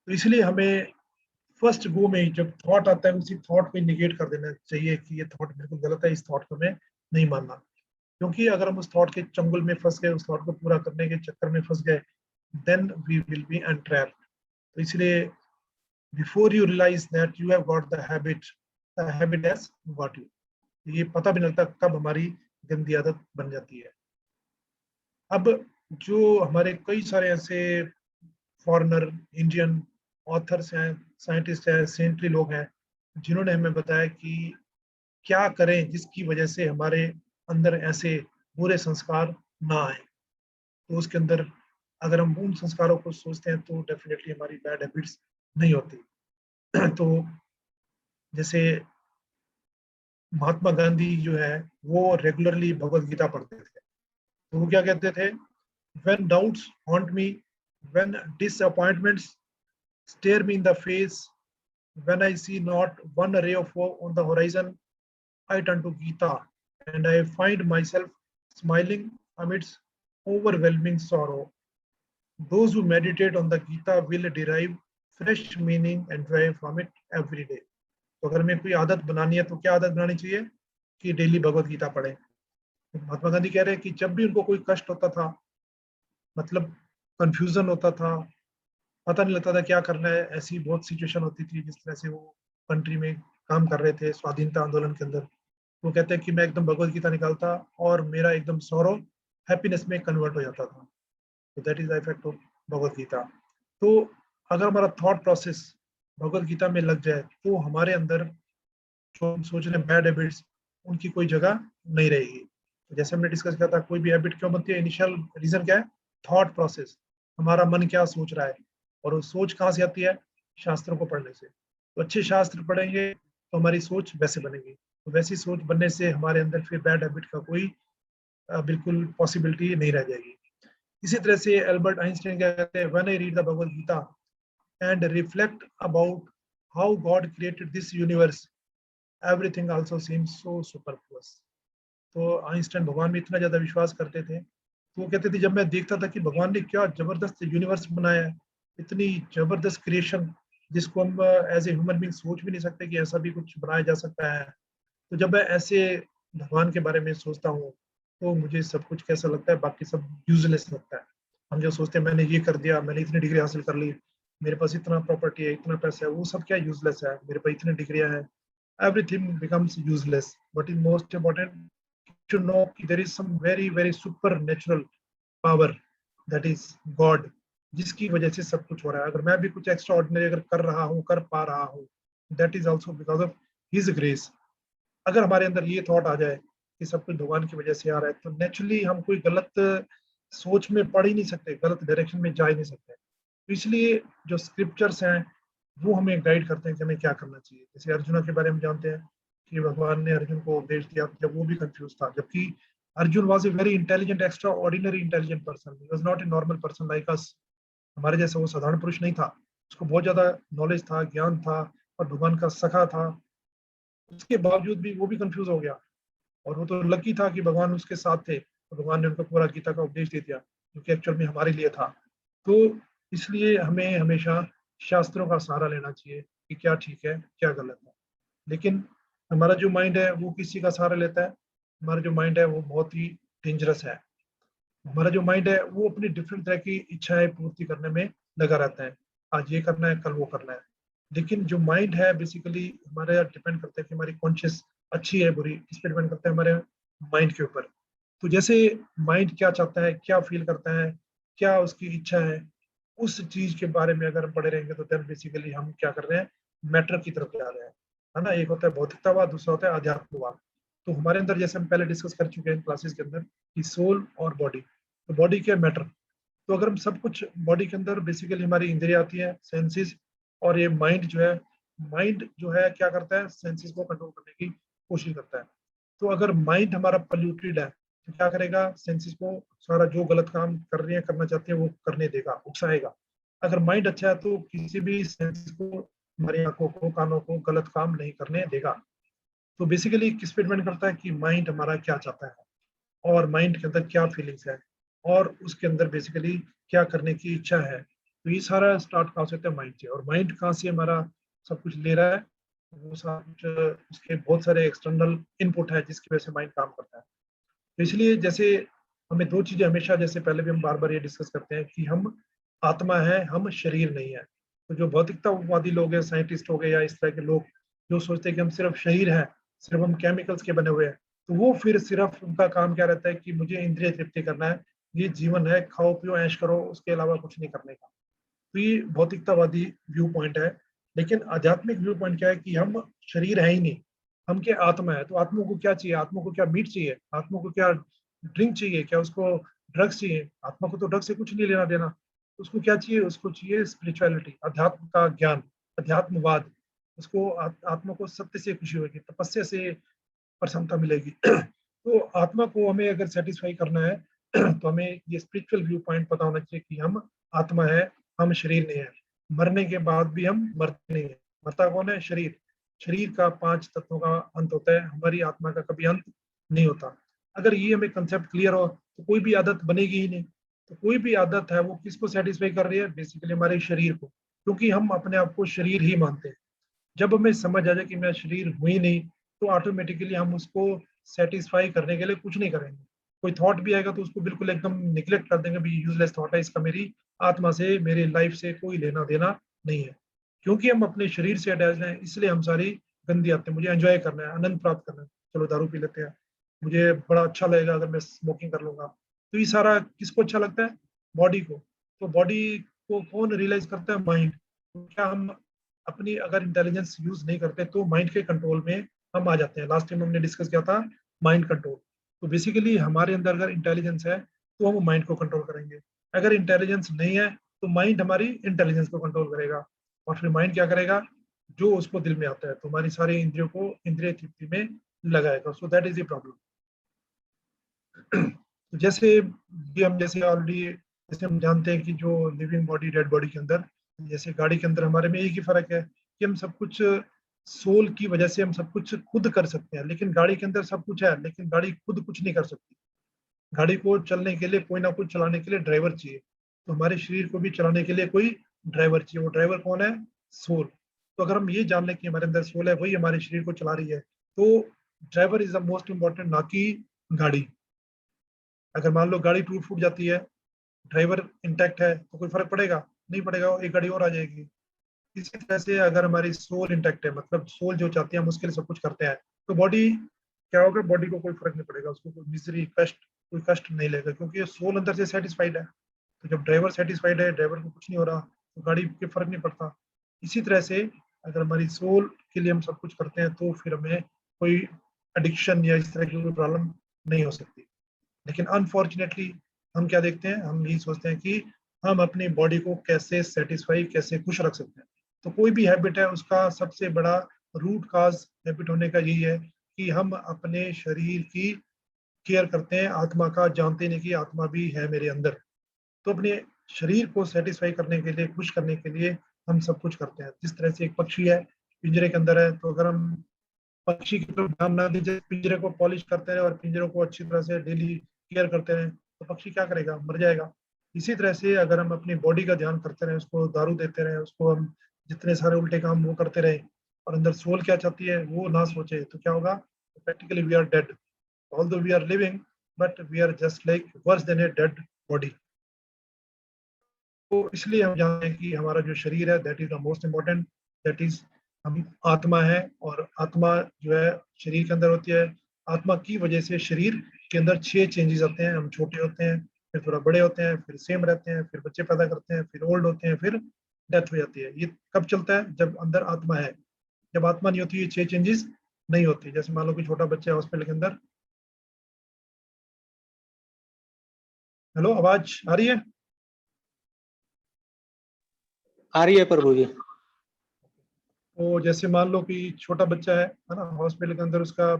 तो इसलिए हमें फर्स्ट गो में ही जब थॉट आता है, उसी थॉट को नेगेट कर देना चाहिए कि ये थॉट बिल्कुल गलत है, इस थॉट को हमें नहीं मानना। क्योंकि अगर हम उस थॉट के चंगुल में फँस गए, उस थॉट को पूरा करने के चक्कर में फँस गए, then we will be entrapped. तो इसलिए before you realise that you have got the habit has got you. ये पता भी नहीं लगता कब हमारी गंदी आदत बन जाती है। अब जो हमारे कई सारे ऐसे फॉरेनर, इंडियन ऑथर्स हैं, साइंटिस्ट हैं, सेंटरी लोग हैं, जिन्होंने हमें बताया कि क्या करें जिसकी वजह से हमारे अंदर ऐसे बुरे संस्कार ना आए। तो उसके अंदर अगर हम उन संस्कारों को सोचते हैं तो डेफिनेटली हमारी बैड हैबिट्स नहीं होती। तो जैसे महात्मा गांधी जो है, वो रेगुलरली भगवत गीता पढ़ते थे। तो वो क्या कहते थे, when doubts haunt me, when disappointments stare me in the face, when I see not one ray of hope on the horizon, I turn to Gita and I find myself smiling amidst overwhelming sorrow. Those who meditate on the Gita will derive fresh meaning and joy from it every day. तो अगर हमें कोई आदत बनानी है तो क्या आदत बनानी चाहिए कि डेली भगवत गीता पढ़ें। महात्मा गांधी कह रहे हैं कि जब भी उनको कोई कष्ट होता था, मतलब कंफ्यूजन होता था, पता नहीं लगता था क्या करना है, ऐसी बहुत सिचुएशन होती थी जिस तरह से वो कंट्री में काम कर रहे थे स्वाधीनता आंदोलन के अंदर। वो कहते हैं कि मैं एकदम भगवत गीता निकालता और मेरा एकदम सौरव हैप्पीनेस में कन्वर्ट हो जाता था। तो that is the effect of Bhagavad Gita. तो अगर हमारा थॉट प्रोसेस भगवत गीता में लग जाए तो हमारे अंदर जो हम सोच रहे हैं बैड हैबिट्स, उनकी कोई जगह नहीं रहेगी। तो जैसे हमने डिस्कस किया था, कोई भी हैबिट क्यों बनती है, इनिशियल रीजन क्या है, थॉट प्रोसेस, हमारा मन क्या सोच रहा है। और वो सोच कहाँ से आती है, शास्त्रों को पढ़ने से। तो अच्छे शास्त्र पढ़ेंगे तो हमारी सोच वैसे बनेगी, तो वैसी सोच बनने से हमारे अंदर फिर बैड हैबिट का कोई बिल्कुल पॉसिबिलिटी नहीं रह जाएगी। इसी तरह से एल्बर्ट आइंस्टाइन क्या कहते हैं, when I read the Bhagwat Gita and reflect about how God created this universe, everything also seems so superfluous. तो आइंस्टाइन भगवान में इतना ज्यादा विश्वास करते थे, तो वो कहते थे जब मैं देखता था कि भगवान ने क्या जबरदस्त यूनिवर्स बनाया है, इतनी जबरदस्त क्रिएशन जिसको हम एज ए ह्यूमन बीइंग सोच भी नहीं सकते कि ऐसा भी कुछ बनाया जा सकता है। तो जब मैं ऐसे भगवान के बारे में सोचता हूँ तो मुझे सब कुछ कैसा लगता है, बाकी सब यूजलेस लगता है। हम जो सोचते हैं मैंने ये कर दिया, मैंने इतनी डिग्री हासिल कर ली, मेरे पास इतना प्रॉपर्टी है, इतना पैसा है, वो सब क्या यूजलेस है, मेरे पास इतनी डिग्रियां हैं, everything becomes useless. What is most important to know कि there is some very very supernatural power, that is God, जिसकी वजह से सब कुछ हो रहा है। अगर मैं भी कुछ एक्स्ट्रा ऑर्डिनरी अगर कर रहा हूँ, कर पा रहा हूँ, that is also because of His grace। अगर हमारे अंदर ये थॉट आ जाए कि सब कुछ भगवान की वजह से आ रहा है, तो नेचुरली हम कोई गलत सोच में पढ़ ही नहीं सकते, गलत डायरेक्शन में जा ही नहीं सकते। तो इसलिए जो स्क्रिप्चर्स हैं वो हमें गाइड करते हैं कि हमें क्या करना चाहिए। जैसे अर्जुना के बारे में जानते हैं कि भगवान ने अर्जुन को उपदेश दिया जब वो भी कंफ्यूज था, जबकि Arjun was a very intelligent, extra ordinary intelligent person, he was not a normal person like us. हमारे जैसा वो साधारण पुरुष नहीं था, उसको बहुत ज्यादा नॉलेज था, ज्ञान था, और भगवान का सखा था। उसके बावजूद भी वो भी कंफ्यूज हो गया, और वो तो लकी था कि भगवान उसके साथ थे, तो भगवान ने उनको पूरा गीता का उपदेश दे दिया जो कि एक्चुअल में हमारे लिए था। तो इसलिए हमें हमेशा शास्त्रों का सहारा लेना चाहिए कि क्या ठीक है क्या गलत है। लेकिन हमारा जो माइंड है वो किसी का सहारा लेता है, हमारा जो माइंड है वो बहुत ही डेंजरस है। हमारा जो माइंड है वो अपनी डिफरेंट तरह की इच्छाएं पूर्ति करने में लगा रहता है, आज ये करना है कल वो करना है। लेकिन जो माइंड है बेसिकली हमारे डिपेंड करता है कि हमारी कॉन्शियस अच्छी है बुरी, इस पर डिपेंड करता है हमारे माइंड के ऊपर। तो जैसे माइंड क्या चाहता है, क्या फील करता है, क्या उसकी इच्छा है, उस चीज के बारे में अगर हम पढ़े रहेंगे तो देन बेसिकली हम क्या कर रहे हैं, मैटर की तरफ जा रहे हैं, है ना। एक होता है भौतिकतावाद, दूसरा होता है आध्यात्मवाद। तो हमारे अंदर जैसे हम पहले डिस्कस कर चुके हैं क्लासेस के अंदर कि सोल और बॉडी, तो बॉडी क्या मैटर। तो अगर हम सब कुछ बॉडी के अंदर बेसिकली हमारी इंद्रियां आती है, सेंसेस, और ये माइंड जो है, माइंड जो है क्या करता है, सेंसेस को कंट्रोल करने की कोशिश करता है। तो अगर माइंड हमारा पोल्यूटेड है तो क्या करेगा, सेंसेस को सारा जो गलत काम कर रही है, करना चाहते हैं वो करने देगा, उकसाएगा। अगर माइंड अच्छा है तो किसी भी सेंसेस को, हमारी आंखों को, कानों को गलत काम नहीं करने देगा। तो बेसिकली किस पे डिपेंड करता है कि माइंड हमारा क्या चाहता है, और माइंड के अंदर क्या फीलिंग्स है, और उसके अंदर बेसिकली क्या करने की इच्छा है। तो ये सारा स्टार्ट कहाँ से होता है, माइंड से। और माइंड कहाँ से हमारा सब कुछ ले रहा है, वो सब कुछ उसके बहुत सारे एक्सटर्नल इनपुट है जिसकी वजह से माइंड काम करता है। तो इसलिए जैसे हमें दो चीजें हमेशा, जैसे पहले भी हम बार बार ये डिस्कस करते हैं कि हम आत्मा है, हम शरीर नहीं है। तो जो भौतिकतावादी लोग हैं, साइंटिस्ट हो गए या इस तरह के लोग जो सोचते हैं कि हम सिर्फ शरीर है, सिर्फ हम केमिकल्स के बने हुए हैं, तो वो फिर सिर्फ उनका काम क्या रहता है कि मुझे इंद्रिय तृप्ति करना है, ये जीवन है, खाओ पियो ऐश करो, उसके अलावा कुछ नहीं करने का। तो ये भौतिकतावादी व्यू पॉइंट है। लेकिन आध्यात्मिक व्यू पॉइंट क्या है कि हम शरीर है ही नहीं, हम क्या आत्मा है। तो आत्मा को क्या चाहिए, आत्मा को क्या मीट चाहिए, आत्मा को क्या ड्रिंक चाहिए, क्या उसको ड्रग्स चाहिए? आत्मा को तो ड्रग्स से कुछ नहीं लेना देना। उसको क्या चाहिए, उसको चाहिए स्पिरिचुअलिटी, अध्यात्म का ज्ञान, अध्यात्मवाद। उसको आत्मा को सत्य से खुशी होगी, तपस्या से प्रसन्नता मिलेगी। तो आत्मा को हमें अगर सेटिस्फाई करना है तो हमें ये स्पिरिचुअल व्यू पॉइंट पता होना चाहिए कि हम आत्मा है, हम शरीर नहीं है। मरने के बाद भी हम मरते नहीं है। मरता कौन है, शरीर। शरीर का 5 तत्वों का अंत होता है, हमारी आत्मा का कभी अंत नहीं होता। अगर ये हमें कंसेप्ट क्लियर हो तो कोई भी आदत बनेगी ही नहीं। तो कोई भी आदत है वो किसको सेटिस्फाई कर रही है, बेसिकली हमारे शरीर को, क्योंकि हम अपने आप को शरीर ही मानते हैं। जब हमें समझ आ जाए कि मैं शरीर हूँ ही नहीं, तो ऑटोमेटिकली हम उसको सेटिस्फाई करने के लिए कुछ नहीं करेंगे। कोई थॉट भी आएगा तो उसको बिल्कुल एकदम निग्लेक्ट कर देंगे, भी यूजलेस थॉट है, इसका मेरी आत्मा से, मेरी लाइफ से कोई लेना देना नहीं है। क्योंकि हम अपने शरीर से अटैच हैं, इसलिए हम सारी गंदी आते हैं। मुझे एंजॉय करना है, आनंद प्राप्त करना है, चलो दारू पी लेते हैं, मुझे बड़ा अच्छा लगेगा अगर मैं स्मोकिंग कर लूंगा। तो ये सारा किसको अच्छा लगता है, बॉडी को। तो बॉडी को कौन रियलाइज करता है, माइंड। तो क्या हम अपनी अगर इंटेलिजेंस यूज नहीं करते तो माइंड के कंट्रोल में हम आ जाते हैं। लास्ट टाइम हमने डिस्कस किया था माइंड कंट्रोल। तो बेसिकली हमारे अंदर अगर इंटेलिजेंस है तो हम माइंड को कंट्रोल करेंगे। अगर इंटेलिजेंस नहीं है तो माइंड हमारी इंटेलिजेंस को कंट्रोल करेगा, और फिर माइंड क्या करेगा, जो उसको दिल में आता है, तो हमारी सारी इंद्रियों को इंद्रिय तृप्ति में लगाएगा। सो दैट इज द प्रॉब्लम। तो जैसे ये हम जैसे ऑलरेडी, जैसे हम जानते हैं कि जो लिविंग बॉडी, डेड बॉडी के अंदर, जैसे गाड़ी के अंदर हमारे में एक ही फर्क है कि हम सब कुछ सोल की वजह से हम सब कुछ खुद कर सकते हैं, लेकिन गाड़ी के अंदर सब कुछ है लेकिन गाड़ी खुद कुछ नहीं कर सकती। गाड़ी को चलने के लिए कोई ना कोई चलाने के लिए ड्राइवर चाहिए। तो हमारे शरीर को भी चलाने के लिए कोई ड्राइवर चाहिए। वो ड्राइवर कौन है, सोल। तो अगर हम ये जान लें कि हमारे अंदर सोल है, वही हमारे शरीर को चला रही है, तो driver is the most important, ना कि गाड़ी। अगर मान लो गाड़ी टूट फूट जाती है, ड्राइवर इंटैक्ट है, तो कोई फर्क पड़ेगा, नहीं पड़ेगा, एक गाड़ी और आ जाएगी। इसी तरह से अगर हमारी सोल इंटैक्ट है, मतलब सोल जो चाहती है हम उसके लिए सब कुछ करते हैं, तो बॉडी क्या होगा, बॉडी को कोई फर्क नहीं पड़ेगा, उसको कोई मिजरी, कष्ट, कोई कष्ट नहीं लेगा, क्योंकि सोल अंदर से सेटिस्फाइड है। तो जब ड्राइवर सेटिस्फाइड है, ड्राइवर को कुछ नहीं हो रहा, तो गाड़ी के फर्क नहीं पड़ता। इसी तरह से अगर हमारी सोल के लिए हम सब कुछ करते हैं तो फिर हमें कोई एडिक्शन या इस तरह की कोई प्रॉब्लम नहीं हो सकती। लेकिन अनफॉर्चुनेटली हम क्या देखते हैं, हम यही सोचते हैं कि हम अपनी बॉडी को कैसे सेटिस्फाई, कैसे खुश रख सकते हैं। तो कोई भी हैबिट है उसका सबसे बड़ा रूट काज हैबिट होने का यही है कि हम अपने शरीर की केयर करते हैं, आत्मा का जानते नहीं कि आत्मा भी है मेरे अंदर। तो अपने शरीर को सेटिस्फाई करने के लिए, खुश करने के लिए हम सब कुछ करते हैं। जिस तरह से एक पक्षी है, पिंजरे के अंदर है, तो अगर हम पक्षी की तरफ ध्यान ना दीजिए, पिंजरे को पॉलिश करते रहे और पिंजरों को अच्छी तरह से डेली केयर करते रहे, तो पक्षी क्या करेगा, मर जाएगा। इसी तरह से अगर हम अपनी बॉडी का ध्यान करते रहे, उसको दारू देते रहे, उसको हम जितने सारे उल्टे काम वो करते रहे, और अंदर सोल क्या चाहती है वो ना सोचे, तो क्या होगा, practically we are dead. Although we are living, but we are just like worse than a dead body. तो इसलिए हम जानते हैं कि हमारा जो शरीर है that is the most important, that is हम आत्मा है, और आत्मा जो है शरीर के अंदर होती है। आत्मा की वजह से शरीर के अंदर 6 चेंजेस आते हैं। हम छोटे होते हैं, फिर थोड़ा बड़े होते हैं, फिर सेम रहते हैं, फिर बच्चे पैदा करते हैं, फिर ओल्ड होते हैं, फिर डेथ हो जाती है। ये कब चलता है? जब अंदर आत्मा है। जब आत्मा नहीं होती, ये 6 चेंजेस नहीं होती। जैसे मान लो कि छोटा बच्चा है हॉस्पिटल के अंदर। हेलो, आवाज आ रही है? आ रही है प्रभु जी। तो जैसे मान लो कि छोटा बच्चा है ना, हॉस्पिटल के अंदर, उसका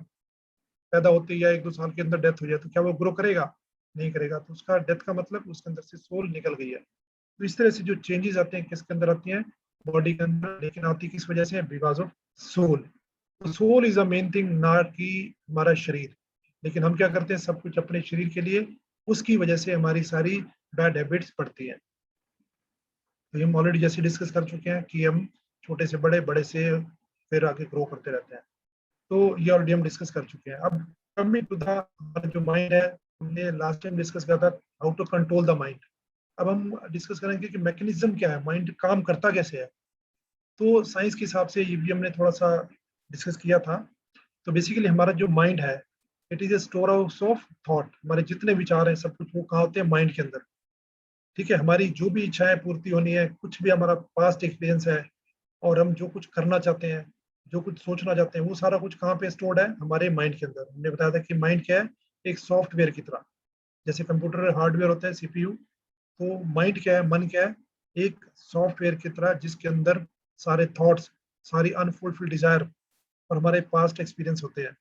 पैदा होते ही या 1-2 साल के अंदर डेथ हो जाए, तो क्या वो ग्रो करेगा? नहीं करेगा। तो उसका डेथ का मतलब उसके अंदर से सोल निकल गई है। तो इस तरह से जो चेंजेस आते हैं, किसके अंदर आती हैं? बॉडी के अंदर। लेकिन आती किस वजह से? Because of soul. तो soul is a main thing, ना कि हमारा शरीर। लेकिन हम क्या करते हैं? सब कुछ अपने शरीर के लिए, उसकी वजह से हमारी सारी बैड हैबिट्स पड़ती हैं। तो हम ऑलरेडी जैसे डिस्कस कर चुके हैं कि हम छोटे से बड़े, बड़े से फिर आगे ग्रो करते रहते हैं। तो ये ऑलरेडी हम डिस्कस कर चुके हैं। अब कमिंग टू द हमारा जो माइंड है, हमने लास्ट टाइम डिस्कस किया था how to control the mind. अब हम डिस्कस करेंगे कि मैकेनिज्म क्या है, माइंड काम करता कैसे है। तो साइंस के हिसाब से ये भी हमने थोड़ा सा डिस्कस किया था। तो बेसिकली हमारा जो माइंड है, it is a store house of thought. हमारे जितने विचार हैं, सब कुछ वो कहाँ होते हैं? माइंड के अंदर। ठीक है, हमारी जो भी इच्छाएं पूर्ति होनी है, कुछ भी हमारा पास्ट एक्सपीरियंस है, और हम जो कुछ करना चाहते हैं, जो कुछ सोचना चाहते हैं, वो सारा कुछ कहाँ पे स्टोर्ड है? हमारे माइंड के अंदर। हमने बताया था कि माइंड क्या है? एक सॉफ्टवेयर की तरह। जैसे कंप्यूटर हार्डवेयर होता है, सीपीयू। तो माइंड क्या है, मन क्या है? एक सॉफ्टवेयर की तरह, जिसके अंदर सारे थॉट्स, सारी अनफुलफिल्ड डिजायर और हमारे पास्ट एक्सपीरियंस होते हैं।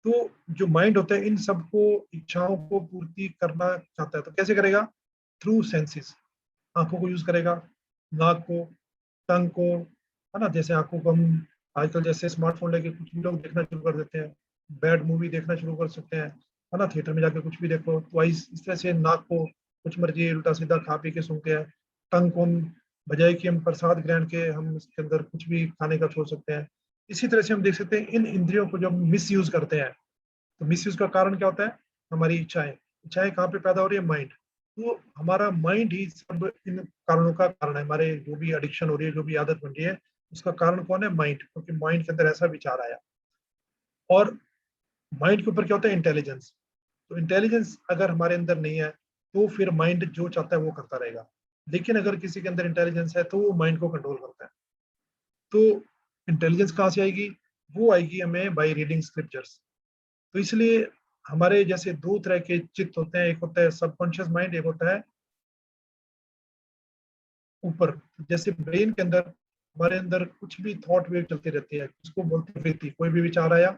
तो जो माइंड होता है, इन सबको, इच्छाओं को पूर्ति करना चाहता है। तो कैसे करेगा? Through senses. आंखों को यूज करेगा, नाक को, टंग को, है ना। जैसे आंखों को हम आजकल जैसे स्मार्टफोन लेके कुछ भी लोग देखना शुरू कर देते हैं, बैड मूवी देखना शुरू कर सकते हैं, है ना। थिएटर में जाके कुछ भी देखो। तो इस तरह से नाक को कुछ मर्जी उल्टा सीधा खा पी के सूंघते हैं। टंग को हम, बजाय कि हम प्रसाद ग्रहण के, हम इसके अंदर कुछ भी खाने का छोड़ सकते हैं। इसी तरह से हम देख सकते हैं इन इंद्रियों को जब मिस यूज करते हैं, तो मिसयूज का कारण क्या होता है? हमारी इच्छाएं। इच्छाएं कहाँ पे पैदा हो रही है? माइंड। तो हमारा माइंड ही सब इन कारणों का कारण है। हमारे जो भी एडिक्शन हो रही है, जो भी आदत बन रही है, उसका कारण कौन है? माइंड। क्योंकि माइंड के अंदर ऐसा विचार आया। और माइंड के ऊपर क्या होता है? इंटेलिजेंस। तो इंटेलिजेंस अगर हमारे अंदर नहीं है, तो फिर माइंड जो चाहता है वो करता रहेगा। लेकिन अगर किसी के अंदर इंटेलिजेंस है, तो वो माइंड को कंट्रोल करता है। तो इंटेलिजेंस कहाँ से आएगी? वो आएगी हमें बाई रीडिंग स्क्रिप्चर्स। तो इसलिए हमारे जैसे दो तरह के चित्त होते हैं, एक होता है सबकॉन्शियस माइंड, एक होता है ऊपर। जैसे ब्रेन के अंदर, हमारे अंदर कुछ भी थॉट वेव चलती रहती है, उसको बोलते हैं वृत्ति। कोई भी विचार आया,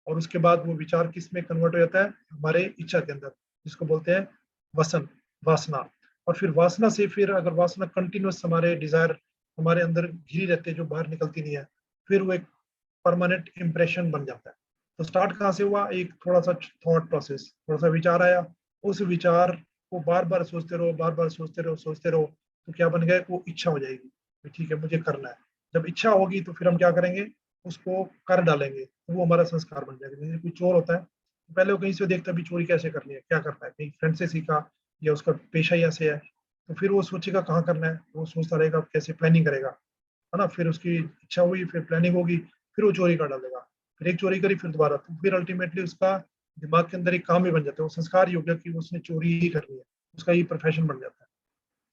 और उसके बाद वो विचार किस में कन्वर्ट हो जाता है? हमारे इच्छा के अंदर, जिसको बोलते हैं वसन, वासना। और फिर वासना से, फिर अगर वासना कंटिन्यूस, हमारे डिजायर हमारे अंदर घिरी रहती है, जो बाहर निकलती नहीं है, फिर वो एक परमानेंट इम्प्रेशन बन जाता है। तो स्टार्ट कहाँ से हुआ? एक थोड़ा सा थॉट प्रोसेस, थोड़ा सा विचार आया, उस विचार को बार बार सोचते रहो, बार बार सोचते रहो, सोचते रहो, तो क्या बन गया? वो इच्छा हो जाएगी कि ठीक है, मुझे करना है। जब इच्छा होगी, तो फिर हम क्या करेंगे? उसको कर डालेंगे, तो वो हमारा संस्कार बन जाएगा। जैसे कोई चोर होता है, तो पहले वो कहीं से देखता है भी चोरी कैसे करनी है, क्या करता है, कहीं फ्रेंड से सीखा, या उसका पेशा ही ऐसे है। तो फिर वो सोचेगा कहाँ करना है, वो सोचता रहेगा कैसे प्लानिंग करेगा, है ना। फिर उसकी इच्छा हुई, फिर प्लानिंग होगी, फिर वो चोरी कर डालेगा। फिर एक चोरी करी, फिर दोबारा। तो फिर अल्टीमेटली उसका दिमाग के अंदर एक काम ही बन जाता है, वो संस्कार ही हो गया कि उसने चोरी ही करनी है, उसका ये प्रोफेशन बन जाता है।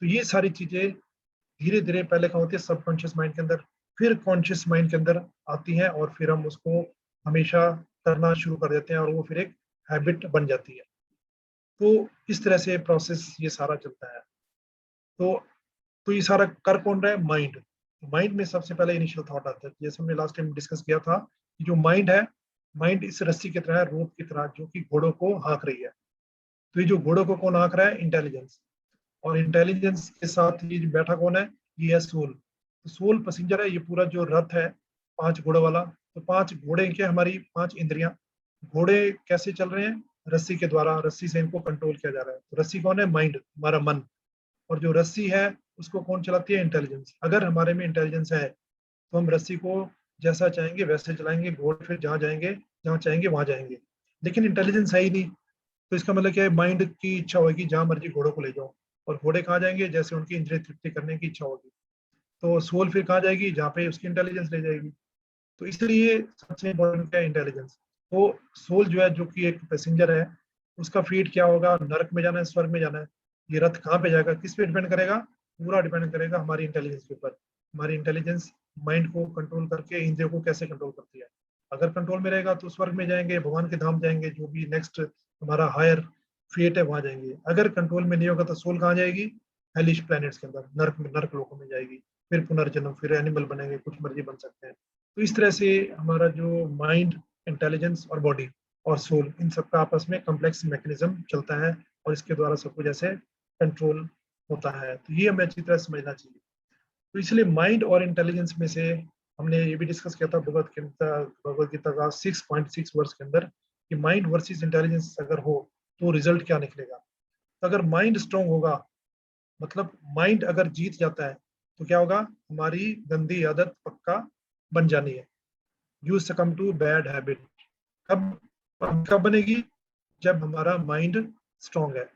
तो ये सारी चीजें धीरे धीरे पहले क्या होती है? सबकॉन्शियस माइंड के अंदर, फिर कॉन्शियस माइंड के अंदर आती है, और फिर हम उसको हमेशा करना शुरू कर देते हैं, और वो फिर एक हैबिट बन जाती है। तो इस तरह से प्रोसेस ये सारा चलता है। तो ये सारा कर कौन रहा है? माइंड। माइंड में सबसे पहले इनिशियल थॉट आता है। जैसे हमने लास्ट टाइम डिस्कस किया था कि जो माइंड है, माइंड इस रस्सी की तरह है, रोप की तरह, जो कि घोड़ों को हाँक रही है। तो ये जो घोड़ों को कौन हाँक रहा है? इंटेलिजेंस। और इंटेलिजेंस के साथ ये जो बैठा कौन है? ये है सोल। तो सोल पैसेंजर है, ये पूरा जो रथ है 5 घोड़ों वाला। तो 5 घोड़े क्या? हमारी 5 इंद्रियां। घोड़े कैसे चल रहे हैं? रस्सी के द्वारा, रस्सी से इनको कंट्रोल किया जा रहा है। तो रस्सी कौन है? माइंड, हमारा मन। और जो रस्सी है, उसको कौन चलाती है? इंटेलिजेंस। अगर हमारे में इंटेलिजेंस है, तो हम रस्सी को जैसा चाहेंगे वैसे चलाएंगे, घोड़े फिर जहाँ जाएंगे, जहाँ चाहेंगे वहां जाएंगे। लेकिन इंटेलिजेंस है ही नहीं, तो इसका मतलब क्या है? माइंड की इच्छा होगी जहाँ मर्जी घोड़ों को ले जाओ, और घोड़े कहाँ जाएंगे? जैसे उनकी इंद्रिय तृप्ति करने की इच्छा होगी। तो सोल फिर कहाँ जाएगी? जहाँ पे उसकी इंटेलिजेंस ले जाएगी। तो इसलिए सबसे इंपॉर्टेंट क्या है? इंटेलिजेंस। तो सोल जो है, जो कि एक पैसेंजर है, उसका फीट क्या होगा, नरक में जाना है, स्वर्ग में जाना है, ये रथ कहाँ पे जाएगा, किस पे डिपेंड करेगा, पूरा डिपेंड करेगा हमारी इंटेलिजेंस के ऊपर। हमारी इंटेलिजेंस माइंड को कंट्रोल करके इंद्रियों को कैसे कंट्रोल करती है। अगर कंट्रोल में रहेगा तो स्वर्ग में जाएंगे, भगवान के धाम जाएंगे, जो भी नेक्स्ट हमारा हायर फेट है वहां जाएंगे। अगर कंट्रोल में नहीं होगा तो सोल कहाँ जाएगी, हेलिश प्लैनेट्स के अंदर, नरक में, नरक लोकों में जाएगी, फिर पुनर्जन्म, फिर एनिमल बनेंगे, कुछ मर्जी बन सकते हैं। तो इस तरह से हमारा जो माइंड, इंटेलिजेंस और बॉडी और सोल, इन सबका आपस में कॉम्प्लेक्स मैकेनिज्म चलता है, और इसके द्वारा सब कुछ ऐसे कंट्रोल होता है। तो ये हमें अच्छी तरह समझना चाहिए। तो इसलिए माइंड और इंटेलिजेंस में से हमने ये भी डिस्कस किया था भगवत गीता का 6.6 वर्ष के अंदर, कि माइंड वर्सेस इंटेलिजेंस अगर हो तो रिजल्ट क्या निकलेगा। तो अगर माइंड स्ट्रांग होगा, मतलब माइंड अगर जीत जाता है, तो क्या होगा, हमारी गंदी आदत पक्का बन जानी है। यू सकम टू बैड हैबिट। कब कब बनेगी, जब हमारा माइंड स्ट्रांग है।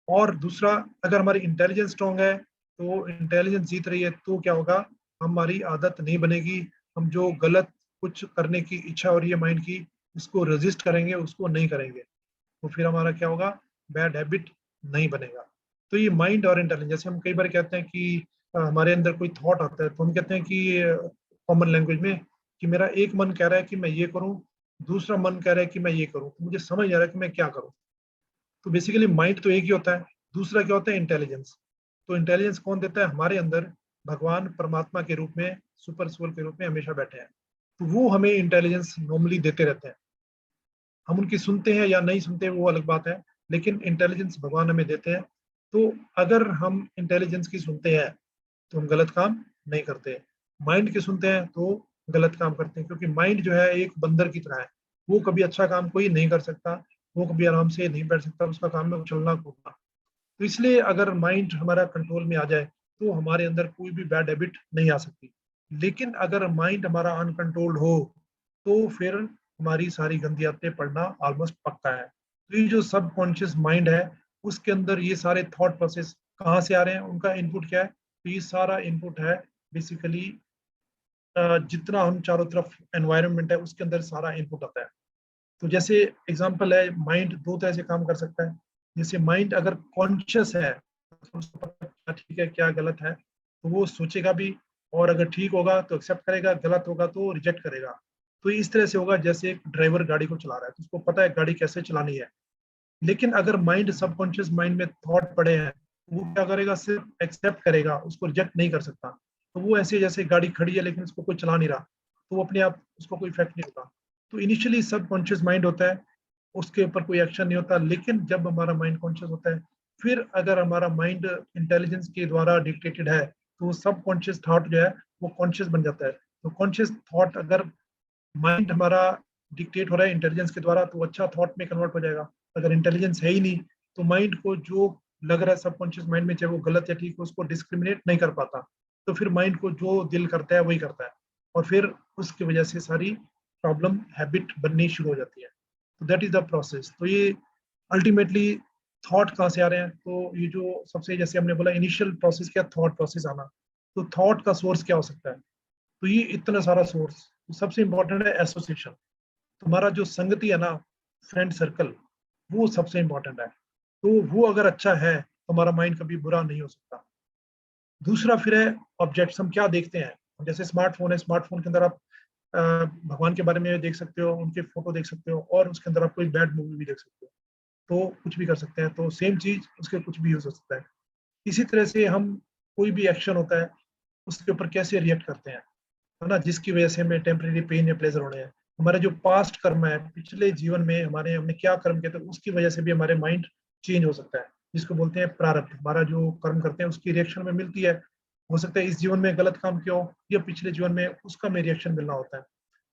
और दूसरा, अगर हमारी इंटेलिजेंस स्ट्रांग है, तो इंटेलिजेंस जीत रही है, तो क्या होगा, हमारी आदत नहीं बनेगी। हम जो गलत कुछ करने की इच्छा हो रही है माइंड की, उसको रेजिस्ट करेंगे, उसको नहीं करेंगे, तो फिर हमारा क्या होगा, बैड हैबिट नहीं बनेगा। तो ये माइंड और इंटेलिजेंस, जैसे हम कई बार कहते हैं कि हमारे अंदर कोई थॉट आता है, तो हम कहते हैं कि कॉमन लैंग्वेज में, कि मेरा एक मन कह रहा है कि मैं ये करूं, दूसरा मन कह रहा है कि मैं ये करूं, तो मुझे समझ नहीं आ रहा है कि मैं क्या करूं। तो बेसिकली माइंड तो एक ही होता है, दूसरा क्या होता है, इंटेलिजेंस। तो इंटेलिजेंस कौन देता है, हमारे अंदर भगवान परमात्मा के रूप में, सुपर सोल के रूप में हमेशा बैठे हैं। तो वो हमें इंटेलिजेंस नॉर्मली देते रहते हैं। हम उनकी सुनते हैं या नहीं सुनते वो अलग बात है, लेकिन इंटेलिजेंस भगवान हमें देते हैं। तो अगर हम इंटेलिजेंस की सुनते हैं तो हम गलत काम नहीं करते, माइंड की सुनते हैं तो गलत काम करते हैं, क्योंकि माइंड जो है एक बंदर की तरह है, वो कभी अच्छा काम कोई नहीं कर सकता, वो कभी आराम से नहीं बैठ सकता, उसका काम है उछलना कूदना। तो इसलिए अगर माइंड हमारा कंट्रोल में आ जाए, तो हमारे अंदर कोई भी बैड हैबिट नहीं आ सकती। लेकिन अगर माइंड हमारा अनकंट्रोल्ड हो, तो फिर हमारी सारी गंदी आदतें पड़ना ऑलमोस्ट पक्का है। तो ये जो सबकॉन्शियस माइंड है, उसके अंदर ये सारे थॉट प्रोसेस कहाँ से आ रहे हैं, उनका इनपुट क्या है, तो ये सारा इनपुट है बेसिकली जितना हम चारों तरफ एनवायरनमेंट है उसके अंदर सारा इनपुट आता है। तो जैसे एग्जांपल है, माइंड दो तरह से काम कर सकता है। जैसे माइंड अगर कॉन्शियस है, तो उसको पता है क्या ठीक है क्या गलत है, तो वो सोचेगा भी, और अगर ठीक होगा तो एक्सेप्ट करेगा, गलत होगा तो रिजेक्ट करेगा। तो इस तरह से होगा, जैसे एक ड्राइवर गाड़ी को चला रहा है तो उसको पता है गाड़ी कैसे चलानी है। लेकिन अगर माइंड, सबकॉन्शियस माइंड में थॉट पड़े हैं, वो क्या करेगा, सिर्फ एक्सेप्ट करेगा, उसको रिजेक्ट नहीं कर सकता। तो वो ऐसे, जैसे गाड़ी खड़ी है लेकिन उसको कोई चला नहीं रहा, तो वो अपने आप, उसको कोई इफेक्ट नहीं होता। तो इनिशियली सबकॉन्शियस माइंड होता है, उसके ऊपर कोई एक्शन नहीं होता। लेकिन जब हमारा माइंड कॉन्शियस होता है, फिर अगर हमारा माइंड इंटेलिजेंस के द्वारा डिक्टेटेड है, तो सबकॉन्शियस थॉट जो है वो कॉन्शियस बन जाता है। तो कॉन्शियस थॉट, अगर माइंड हमारा डिक्टेट हो रहा है इंटेलिजेंस के द्वारा, तो अच्छा थॉट में कन्वर्ट हो जाएगा। अगर इंटेलिजेंस है ही नहीं, तो माइंड को जो लग रहा है सबकॉन्शियस माइंड में, चाहे वो गलत या ठीक, उसको डिस्क्रिमिनेट नहीं कर पाता। तो फिर माइंड को जो दिल करता है वही करता है, और फिर उसकी वजह से सारी प्रॉब्लम, हैबिट बननी शुरू हो जाती है। तो दैट इज द प्रोसेस। तो ये अल्टीमेटली थॉट कहाँ से आ रहे हैं, तो ये जो सबसे, जैसे हमने बोला इनिशियल प्रोसेस क्या, थॉट प्रोसेस आना, तो थॉट का सोर्स क्या हो सकता है, तो ये इतना सारा सोर्स। तो सबसे इंपॉर्टेंट है एसोसिएशन। तुम्हारा जो संगति है ना, फ्रेंड सर्कल, वो सबसे इंपॉर्टेंट है। तो वो अगर अच्छा है, तो हमारा माइंड कभी बुरा नहीं हो सकता। दूसरा फिर है ऑब्जेक्ट्स, हम क्या देखते हैं। जैसे स्मार्टफोन है, स्मार्टफोन के अंदर आप भगवान के बारे में देख सकते हो, उनके फोटो देख सकते हो, और उसके अंदर आप कोई बैड मूवी भी देख सकते हो, तो कुछ भी कर सकते हैं। तो सेम चीज उसके कुछ भी यूज हो सकता है। इसी तरह से हम, कोई भी एक्शन होता है, उसके ऊपर कैसे रिएक्ट करते हैं, है ना, जिसकी वजह से हमें टेम्परेरी पेन या प्लेजर होने हैं। हमारा जो पास्ट कर्म है, पिछले जीवन में हमारे, हमने क्या कर्म किया था, उसकी वजह से भी हमारे माइंड चेंज हो सकता है, जिसको बोलते हैं प्रारब्ध। हमारा जो कर्म करते हैं उसकी रिएक्शन में मिलती है। हो सकता है इस जीवन में गलत काम किया हो, या पिछले जीवन में उसका में रिएक्शन मिलना होता है।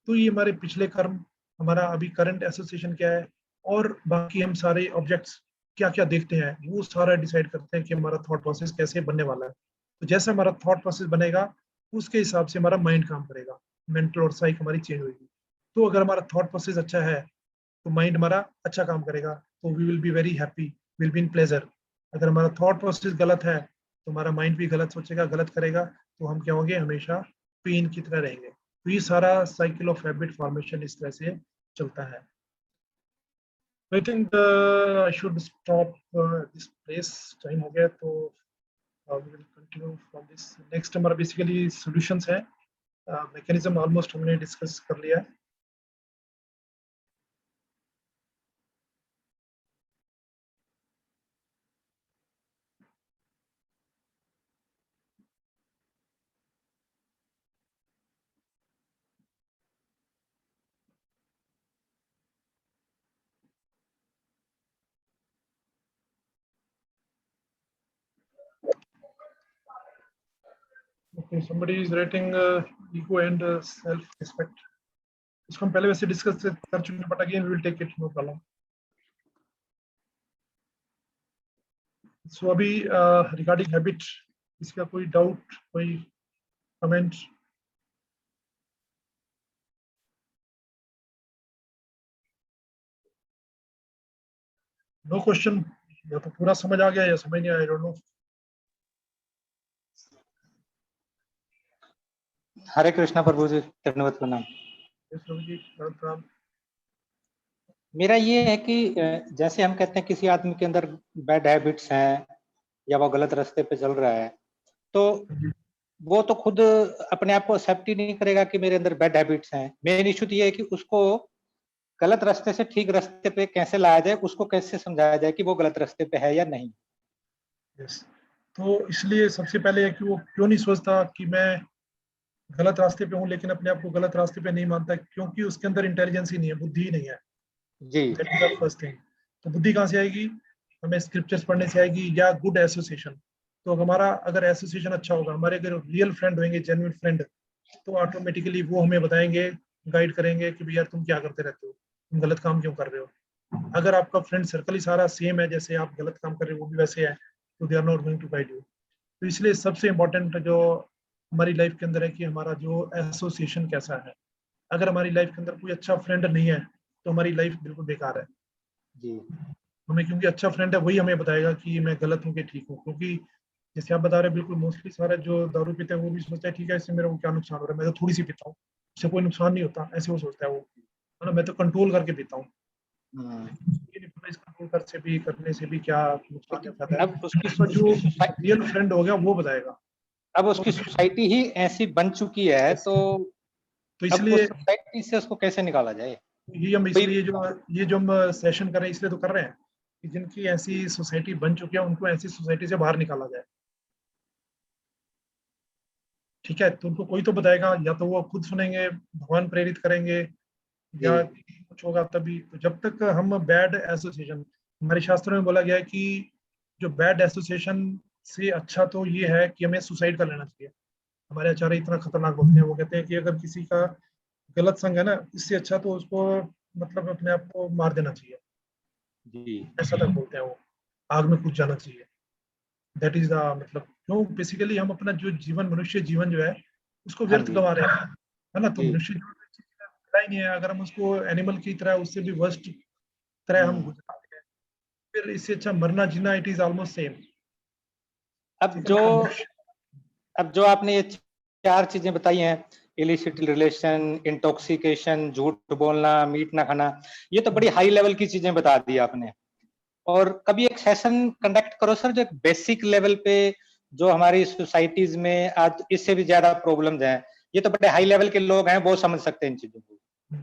तो ये हमारे पिछले कर्म, हमारा अभी करंट एसोसिएशन क्या है, और बाकी हम सारे ऑब्जेक्ट्स क्या क्या देखते हैं, वो सारा डिसाइड करते हैं कि हमारा थॉट प्रोसेस कैसे बनने वाला है। तो जैसा हमारा थॉट प्रोसेस बनेगा, उसके हिसाब से हमारा माइंड काम करेगा, मेंटल और साइक हमारी चेंज होगी। तो अगर हमारा थॉट प्रोसेस अच्छा है, तो माइंड हमारा अच्छा काम करेगा, तो we will be very happy, will be in pleasure. अगर हमारा थॉट प्रोसेस गलत है, तो हमारा माइंड भी गलत सोचेगा, गलत करेगा, तो हम क्या होंगे, हमेशा पेन की तरह रहेंगे। तो ये सारा साइकिल ऑफ हैबिट फॉर्मेशन इस तरह से चलता है। I think I should stop this place, time हो गया, तो we will continue from this. Next हमारा बेसिकली सॉल्यूशंस है, मैकेनिज्म ऑलमोस्ट हमने डिस्कस कर लिया है। Okay, somebody is rating ego and self respect. इसको हम पहले वैसे डिस्कस कर चुके हैं, but again we will take it, no problem. So अभी रिगार्डिंग हैबिट, इसका कोई डाउट, कोई कमेंट? नो क्वेश्चन, या तो पूरा समझ आ गया या समझ नहीं आया, आई डोंट नो। हरे कृष्णा प्रभु जी, धन्यवाद प्रणाम। जी, प्रणाम। मेरा ये है कि जैसे हम कहते हैं किसी आदमी के अंदर बैड हैबिट्स हैं या वो गलत रास्ते पे चल रहा है, तो वो तो खुद अपने आप को एक्सेप्ट ही नहीं करेगा कि मेरे अंदर बैड हैबिट्स हैं। मेन इशू तो ये है कि उसको गलत रास्ते से ठीक रास्ते पे कैसे लाया जाए, उसको कैसे समझाया जाए कि वो गलत रास्ते पे है या नहीं। यस, तो इसलिए सबसे पहले है कि वो क्यों नहीं सोचता कि मैं गलत रास्ते पे हूँ, लेकिन अपने आप को गलत रास्ते पे नहीं मानता, क्योंकि उसके अंदर इंटेलिजेंस ही नहीं है, बुद्धि ही नहीं है। जी that is the first thing. तो बुद्धि कहाँ से आएगी? हमें स्क्रिप्चर्स पढ़ने से आएगी, या गुड एसोसिएशन। तो हमारा अगर एसोसिएशन अच्छा होगा, हमारे अगर रियल फ्रेंड होंगे, जेन्युइन फ्रेंड, तो ऑटोमेटिकली वो हमें बताएंगे, गाइड करेंगे कि भैया तुम क्या करते रहते हो, तुम गलत काम क्यों कर रहे हो। अगर आपका फ्रेंड सर्कल ही सारा सेम है, जैसे आप गलत काम कर रहे हो वो भी वैसे है, तो they are not going to guide you. तो इसलिए सबसे इम्पोर्टेंट जो हमारी लाइफ के अंदर है कि हमारा जो एसोसिएशन कैसा है। अगर हमारी लाइफ के अंदर कोई अच्छा फ्रेंड नहीं है, तो हमारी लाइफ बिल्कुल बेकार है। जी हमें, क्योंकि अच्छा फ्रेंड है वही हमें बताएगा कि मैं गलत हूँ कि ठीक हूँ। क्योंकि जैसे आप बता रहे हैं, बिल्कुल मोस्टली सारे जो दारू पीते हैं वो भी सोचता है ठीक है, इससे मेरे को क्या नुकसान हो रहा है, मैं तो थोड़ी सी पीता हूँ, इससे कोई नुकसान नहीं होता, ऐसे वो सोचता है वो, है ना, मैं तो कंट्रोल करके पीता हूँ। लेकिन ये नहीं पता इस कंट्रोल कर से भी, करने से भी क्या नुकसान या फायदा अब है, इसका जो रियल फ्रेंड हो गया वो बताएगा। अब तो, उसकी सोसाइटी ही ऐसी बन चुकी है, तो तो अब उस इसलिए सोसाइटी से उसको कैसे निकाला जाए। ये हम भाई इसलिए जो ये जो हम सेशन कर रहे हैं इसलिए तो कर रहे हैं कि जिनकी ऐसी सोसाइटी बन चुकी है उनको ऐसी सोसाइटी से बाहर निकाला जाए। ठीक है, तो उनको कोई तो बताएगा, या तो वो खुद सुनेंगे, भगवान प्रेरित करेंगे, जी या कुछ होगा तभी। तो जब तक हम बैड एसोसिएशन, हमारे शास्त्रों में बोला गया है कि जो बैड एसोसिएशन से अच्छा तो ये है कि हमें सुसाइड कर लेना चाहिए। हमारे आचार्य इतना खतरनाक बोलते हैं, वो कहते हैं कि अगर किसी का गलत संग है ना, इससे अच्छा तो उसको मतलब अपने आप को मार देना चाहिए, जी ऐसा तक बोलते हैं वो, आग में कूद जाना चाहिए। दैट इज द मतलब, क्यों बेसिकली हम अपना जो जीवन, मनुष्य जीवन जो है उसको हाँ व्यर्थ जी गंवा रहे हैं, है ना। तो जी मनुष्य जीवन में इस चीज़ का मिला ही नहीं है, अगर हम उसको एनिमल की तरह, उससे भी वर्स्ट तरह हम हम्म। गुजराते हैं, फिर इससे अच्छा मरना जीना, इट इज ऑलमोस्ट सेम। अब जो अब जो आपने ये चार चीजें बताई हैं, इलिसिट रिलेशन, इंटॉक्सिकेशन, झूठ बोलना, मीट ना खाना, ये तो बड़ी हाई लेवल की चीजें बता दी आपने। और कभी एक सेशन कंडक्ट करो सर, जो एक बेसिक लेवल पे, जो हमारी सोसाइटीज में आज इससे भी ज्यादा प्रॉब्लम्स हैं, ये तो बड़े हाई लेवल के लोग हैं, वो समझ सकते हैं इन चीजों को।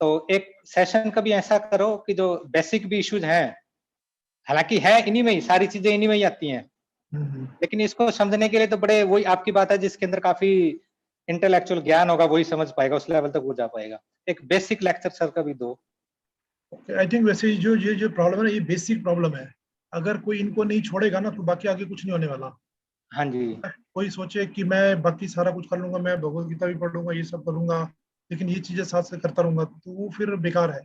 तो एक सेशन कभी ऐसा करो कि जो बेसिक भी इश्यूज हैं, हालांकि है इन्हीं में ही, सारी चीजें इन्हीं में ही आती हैं, लेकिन इसको समझने के लिए तो बड़े, वही आपकी बात है, जिसके अंदर काफी इंटेलेक्चुअल ज्ञान होगा वही समझ पाएगा, उस लेवल तक वो जा पाएगा। एक बेसिक लेक्चर सर कभी दो। आई थिंक वैसे जो ये जो प्रॉब्लम है ना, ये बेसिक प्रॉब्लम है। अगर कोई इनको नहीं छोड़ेगा ना, तो बाकी आगे कुछ नहीं होने वाला। हाँ जी कोई सोचे कि मैं बाकी सारा कुछ कर लूंगा, मैं भगवत गीता भी पढ़ लूंगा, ये सब करूंगा, लेकिन ये चीजें साथ से करता रहूंगा, तो वो फिर बेकार है।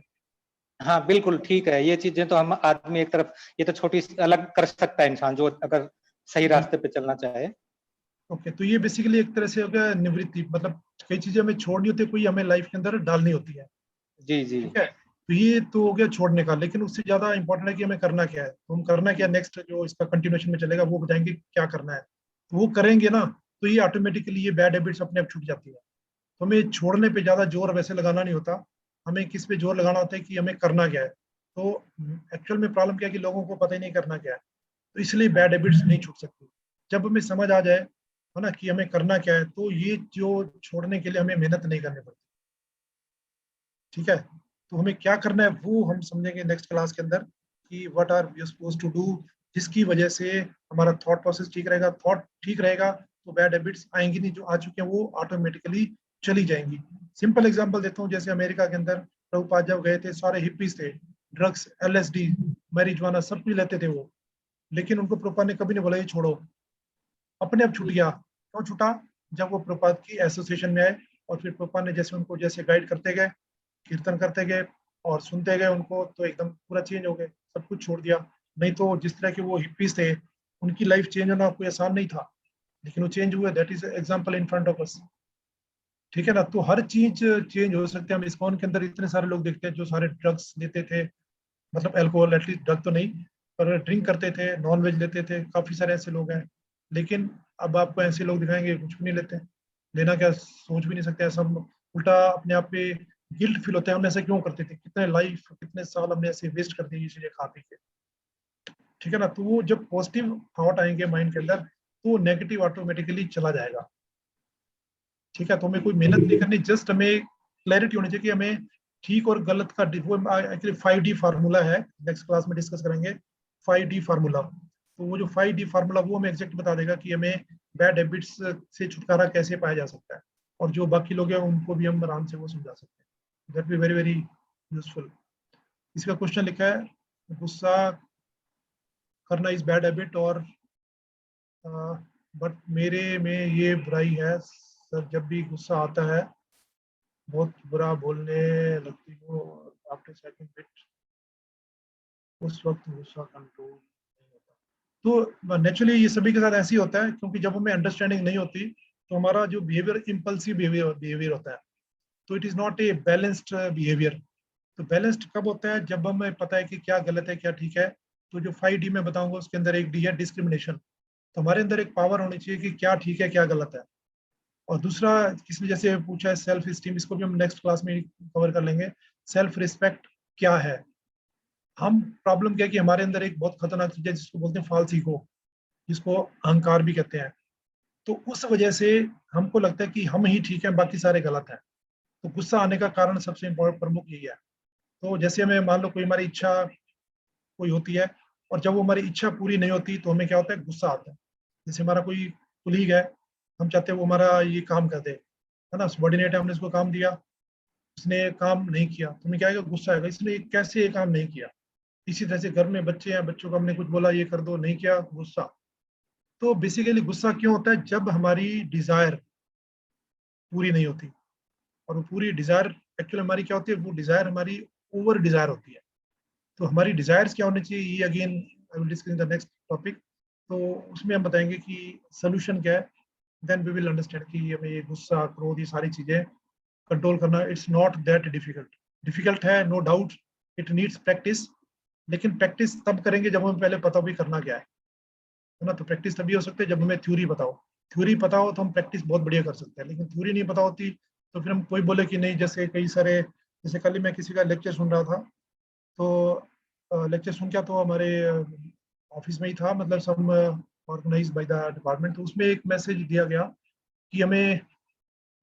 हाँ बिल्कुल ठीक है, ये चीजें तो हम आदमी एक तरफ, ये तो छोटी अलग कर सकता है इंसान, जो अगर सही रास्ते पे चलना चाहे। ओके, तो ये बेसिकली एक तरह से हो गया निवृत्ति, मतलब कई चीजें हमें छोड़नी होती है, कोई हमें लाइफ के अंदर डालनी होती है। जी जी ठीक है, तो ये तो हो गया छोड़ने का, लेकिन उससे ज्यादा इंपॉर्टेंट है कि हमें करना क्या है। तो हम करना क्या, नेक्स्ट जो इसका कंटिन्यूएशन में चलेगा वो बताएंगे क्या करना है। तो वो करेंगे ना, तो ये ऑटोमेटिकली ये बैड हैबिट्स अपने आप छूट जाती है। तो हमें छोड़ने पे ज्यादा जोर वैसे लगाना नहीं होता, हमें किस पे जोर लगाना होता है कि हमें करना क्या है। तो एक्चुअल में प्रॉब्लम क्या है कि लोगों को पता ही नहीं करना क्या है, तो इसलिए बैड हैबिट्स नहीं छूट सकती। जब हमें समझ आ जाए है ना कि हमें करना क्या है, तो ये जो छोड़ने के लिए हमें मेहनत नहीं करनी पड़ती। ठीक है, तो हमें क्या करना है वो हम समझेंगे नेक्स्ट क्लास के अंदर कि what are we suppose to do, जिसकी वजह से हमारा थॉट प्रोसेस ठीक रहेगा। थॉट ठीक रहेगा तो बैड हैबिट्स आएंगी नहीं, जो आ चुके हैं वो ऑटोमेटिकली चली जाएंगी। सिंपल एग्जांपल देता हूँ, जैसे अमेरिका के अंदर प्रभुपाद जब गए थे, सारे हिप्पीज थे, ड्रग्स, LSD, मैरिजुआना सब कुछ लेते थे वो, लेकिन उनको प्रभुपाद ने कभी नहीं बोला ये छोड़ो, अपने आप छूट गया। क्यों छूटा? जब वो प्रभुपाद की एसोसिएशन में आए, और फिर प्रभुपाद ने जैसे उनको जैसे गाइड करते गए, कीर्तन करते गए और सुनते गए उनको, तो एकदम पूरा चेंज हो गए, सब कुछ छोड़ दिया। नहीं तो जिस तरह के वो हिप्पीज थे, उनकी लाइफ चेंज होना कोई आसान नहीं था, लेकिन वो चेंज हुए। That is example in front of us. ठीक है ना, तो हर चीज चेंज हो सकती है। हम इस्कॉन के अंदर इतने सारे लोग देखते हैं जो सारे ड्रग्स लेते थे, मतलब अल्कोहल, एटलीस्ट ड्रग तो नहीं, पर ड्रिंक करते थे, नॉन वेज लेते थे, काफी सारे ऐसे लोग हैं। लेकिन अब आपको ऐसे लोग दिखाएंगे कुछ भी नहीं लेते, लेना क्या सोच भी नहीं सकते। ऐसा उल्टा अपने आप पे गिल्ट फील होता है, हम ऐसा क्यों करते थे, कितने लाइफ कितने साल हमने ऐसे वेस्ट कर दिए इसीलिए खा पी के। ठीक है ना, तो वो जब पॉजिटिव थॉट आएंगे माइंड के अंदर, तो नेगेटिव ऑटोमेटिकली चला जाएगा। ठीक है, तो हमें कोई मेहनत नहीं करनी, जस्ट हमें क्लैरिटी होनी चाहिए कि हमें ठीक और गलत का वो एक्चुअली 5D फार्मूला है, नेक्स्ट क्लास में डिस्कस करेंगे 5D फार्मूला। तो वो जो 5D फार्मूला वो हमें एग्जैक्ट बता देगा कि हमें बैड हैबिट्स से छुटकारा कैसे पाया जा सकता है, और जो बाकी लोग हैं उनको भी हम आराम से वो समझा सकते हैं। That B very very useful. इसका क्वेश्चन लिखा है, गुस्सा करना इज बैड हैबिट, और बट मेरे में ये बुराई है सर, जब भी गुस्सा आता है बहुत बुरा बोलने लगती हूँ, आफ्टर सेकंड बिट उस वक्त गुस्सा कंट्रोल नहीं होता। तो नेचुरली ये सभी के साथ ऐसे ही होता है, क्योंकि जब हमें अंडरस्टैंडिंग नहीं होती तो हमारा जो बिहेवियर इम्पल्सिव बिहेवियर होता है, तो it is not a balanced behaviour. तो बैलेंस्ड कब होता है? जब हमें पता है कि क्या गलत है क्या ठीक है। तो जो 5D में बताऊंगा उसके अंदर एक D है डिस्क्रिमिनेशन। तो हमारे अंदर एक पावर होनी चाहिए कि क्या ठीक है क्या गलत है। और दूसरा, किसी ने जैसे पूछा है सेल्फ स्टीम, इसको भी हम नेक्स्ट क्लास में कवर कर लेंगे। सेल्फ रिस्पेक्ट क्या है? हम प्रॉब्लम क्या है कि हमारे अंदर एक बहुत खतरनाक चीज है जिसको बोलते हैं फॉल्स ईगो, जिसको अहंकार भी कहते हैं। तो उस वजह से हमको लगता है कि हम ही ठीक हैं बाकी सारे गलत हैं। तो गुस्सा आने का कारण सबसे इम्पोर्टेंट प्रमुख यही है। तो जैसे हमें मान लो कोई हमारी इच्छा कोई होती है, और जब वो हमारी इच्छा पूरी नहीं होती तो हमें क्या होता है? गुस्सा आता है। जैसे हमारा कोई कुलीग है, हम चाहते हैं वो हमारा ये काम कर दे, है ना, सबॉर्डिनेट है, हमने इसको काम दिया, उसने काम नहीं किया, तो हमें क्या आएगा? गुस्सा आएगा, इसने कैसे ये काम नहीं किया। इसी तरह से घर में बच्चे हैं, बच्चों को हमने कुछ बोला ये कर दो, नहीं किया, गुस्सा। तो बेसिकली गुस्सा क्यों होता है? जब हमारी डिजायर पूरी नहीं होती। और वो पूरी डिजायर एक्चुअली हमारी क्या होती है? वो डिजायर हमारी ओवर डिजायर होती है। तो हमारी डिजायर्स क्या होनी चाहिए, ये again I will discuss in the next topic. तो उसमें हम बताएंगे कि सोल्यूशन क्या है। देन वी विल अंडरस्टैंड कि हमें ये गुस्सा, क्रोध, ये सारी चीजें कंट्रोल करना it's not that difficult. Difficult है, no doubt, it needs practice. लेकिन प्रैक्टिस तब करेंगे जब हमें पहले पता भी करना क्या है ना। तो प्रैक्टिस तभी हो सकती है जब हमें थ्योरी बताओ। थ्योरी पता हो तो हम प्रैक्टिस बहुत बढ़िया कर सकते हैं, लेकिन थ्योरी नहीं पता होती तो फिर हम कोई बोले कि नहीं। जैसे कई सारे, जैसे कल ही मैं किसी का लेक्चर सुन रहा था, तो लेक्चर सुन क्या, तो हमारे ऑफिस में ही था, मतलब सम ऑर्गेनाइज बाय द डिपार्टमेंट। तो उसमें एक मैसेज दिया गया कि हमें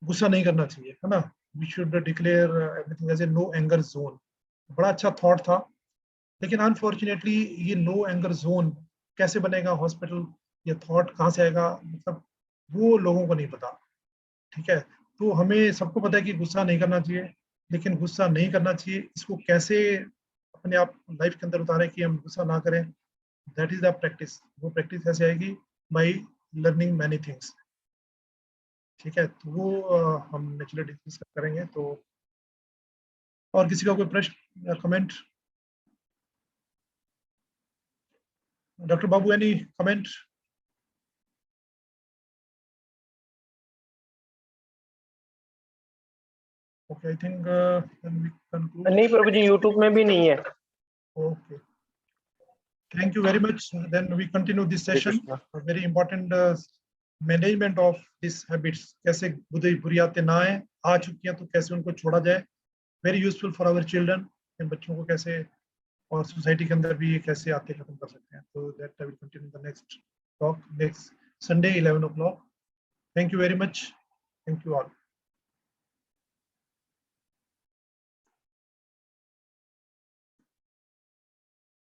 गुस्सा नहीं करना चाहिए, है ना। We should declare everything as a no anger zone. बड़ा अच्छा थॉट था, लेकिन अनफॉर्चुनेटली ये नो एंगर जोन कैसे बनेगा हॉस्पिटल, ये थॉट कहाँ से आएगा, मतलब वो लोगों को नहीं पता। ठीक है, तो हमें सबको पता है कि गुस्सा नहीं करना चाहिए, लेकिन गुस्सा नहीं करना चाहिए इसको कैसे अपने आप लाइफ के अंदर उतारें कि हम गुस्सा ना करें। That is the practice. वो प्रैक्टिस ऐसे आएगी बाई लर्निंग मैनी थिंग्स। ठीक है, तो वो हम नेचुरली डिस्कस करेंगे। तो और किसी का कोई प्रश्न या comment? Doctor Babu, any comment? Okay, I think we conclude. नहीं प्रभु जी, यूट्यूब में भी नहीं है। Okay, thank you very much. Then we continue this session. Very important management of this habits, कैसे बुरी बुरी आदतें ना आए, आ चुकी हैं तो कैसे उनको छोड़ा जाए। Very useful for our children, इन बच्चों को कैसे और सोसाइटी के अंदर भी ये कैसे आते खत्म कर सकते हैं। तो that I will continue the next talk next Sunday 11 o'clock. Thank you very much. Thank you all.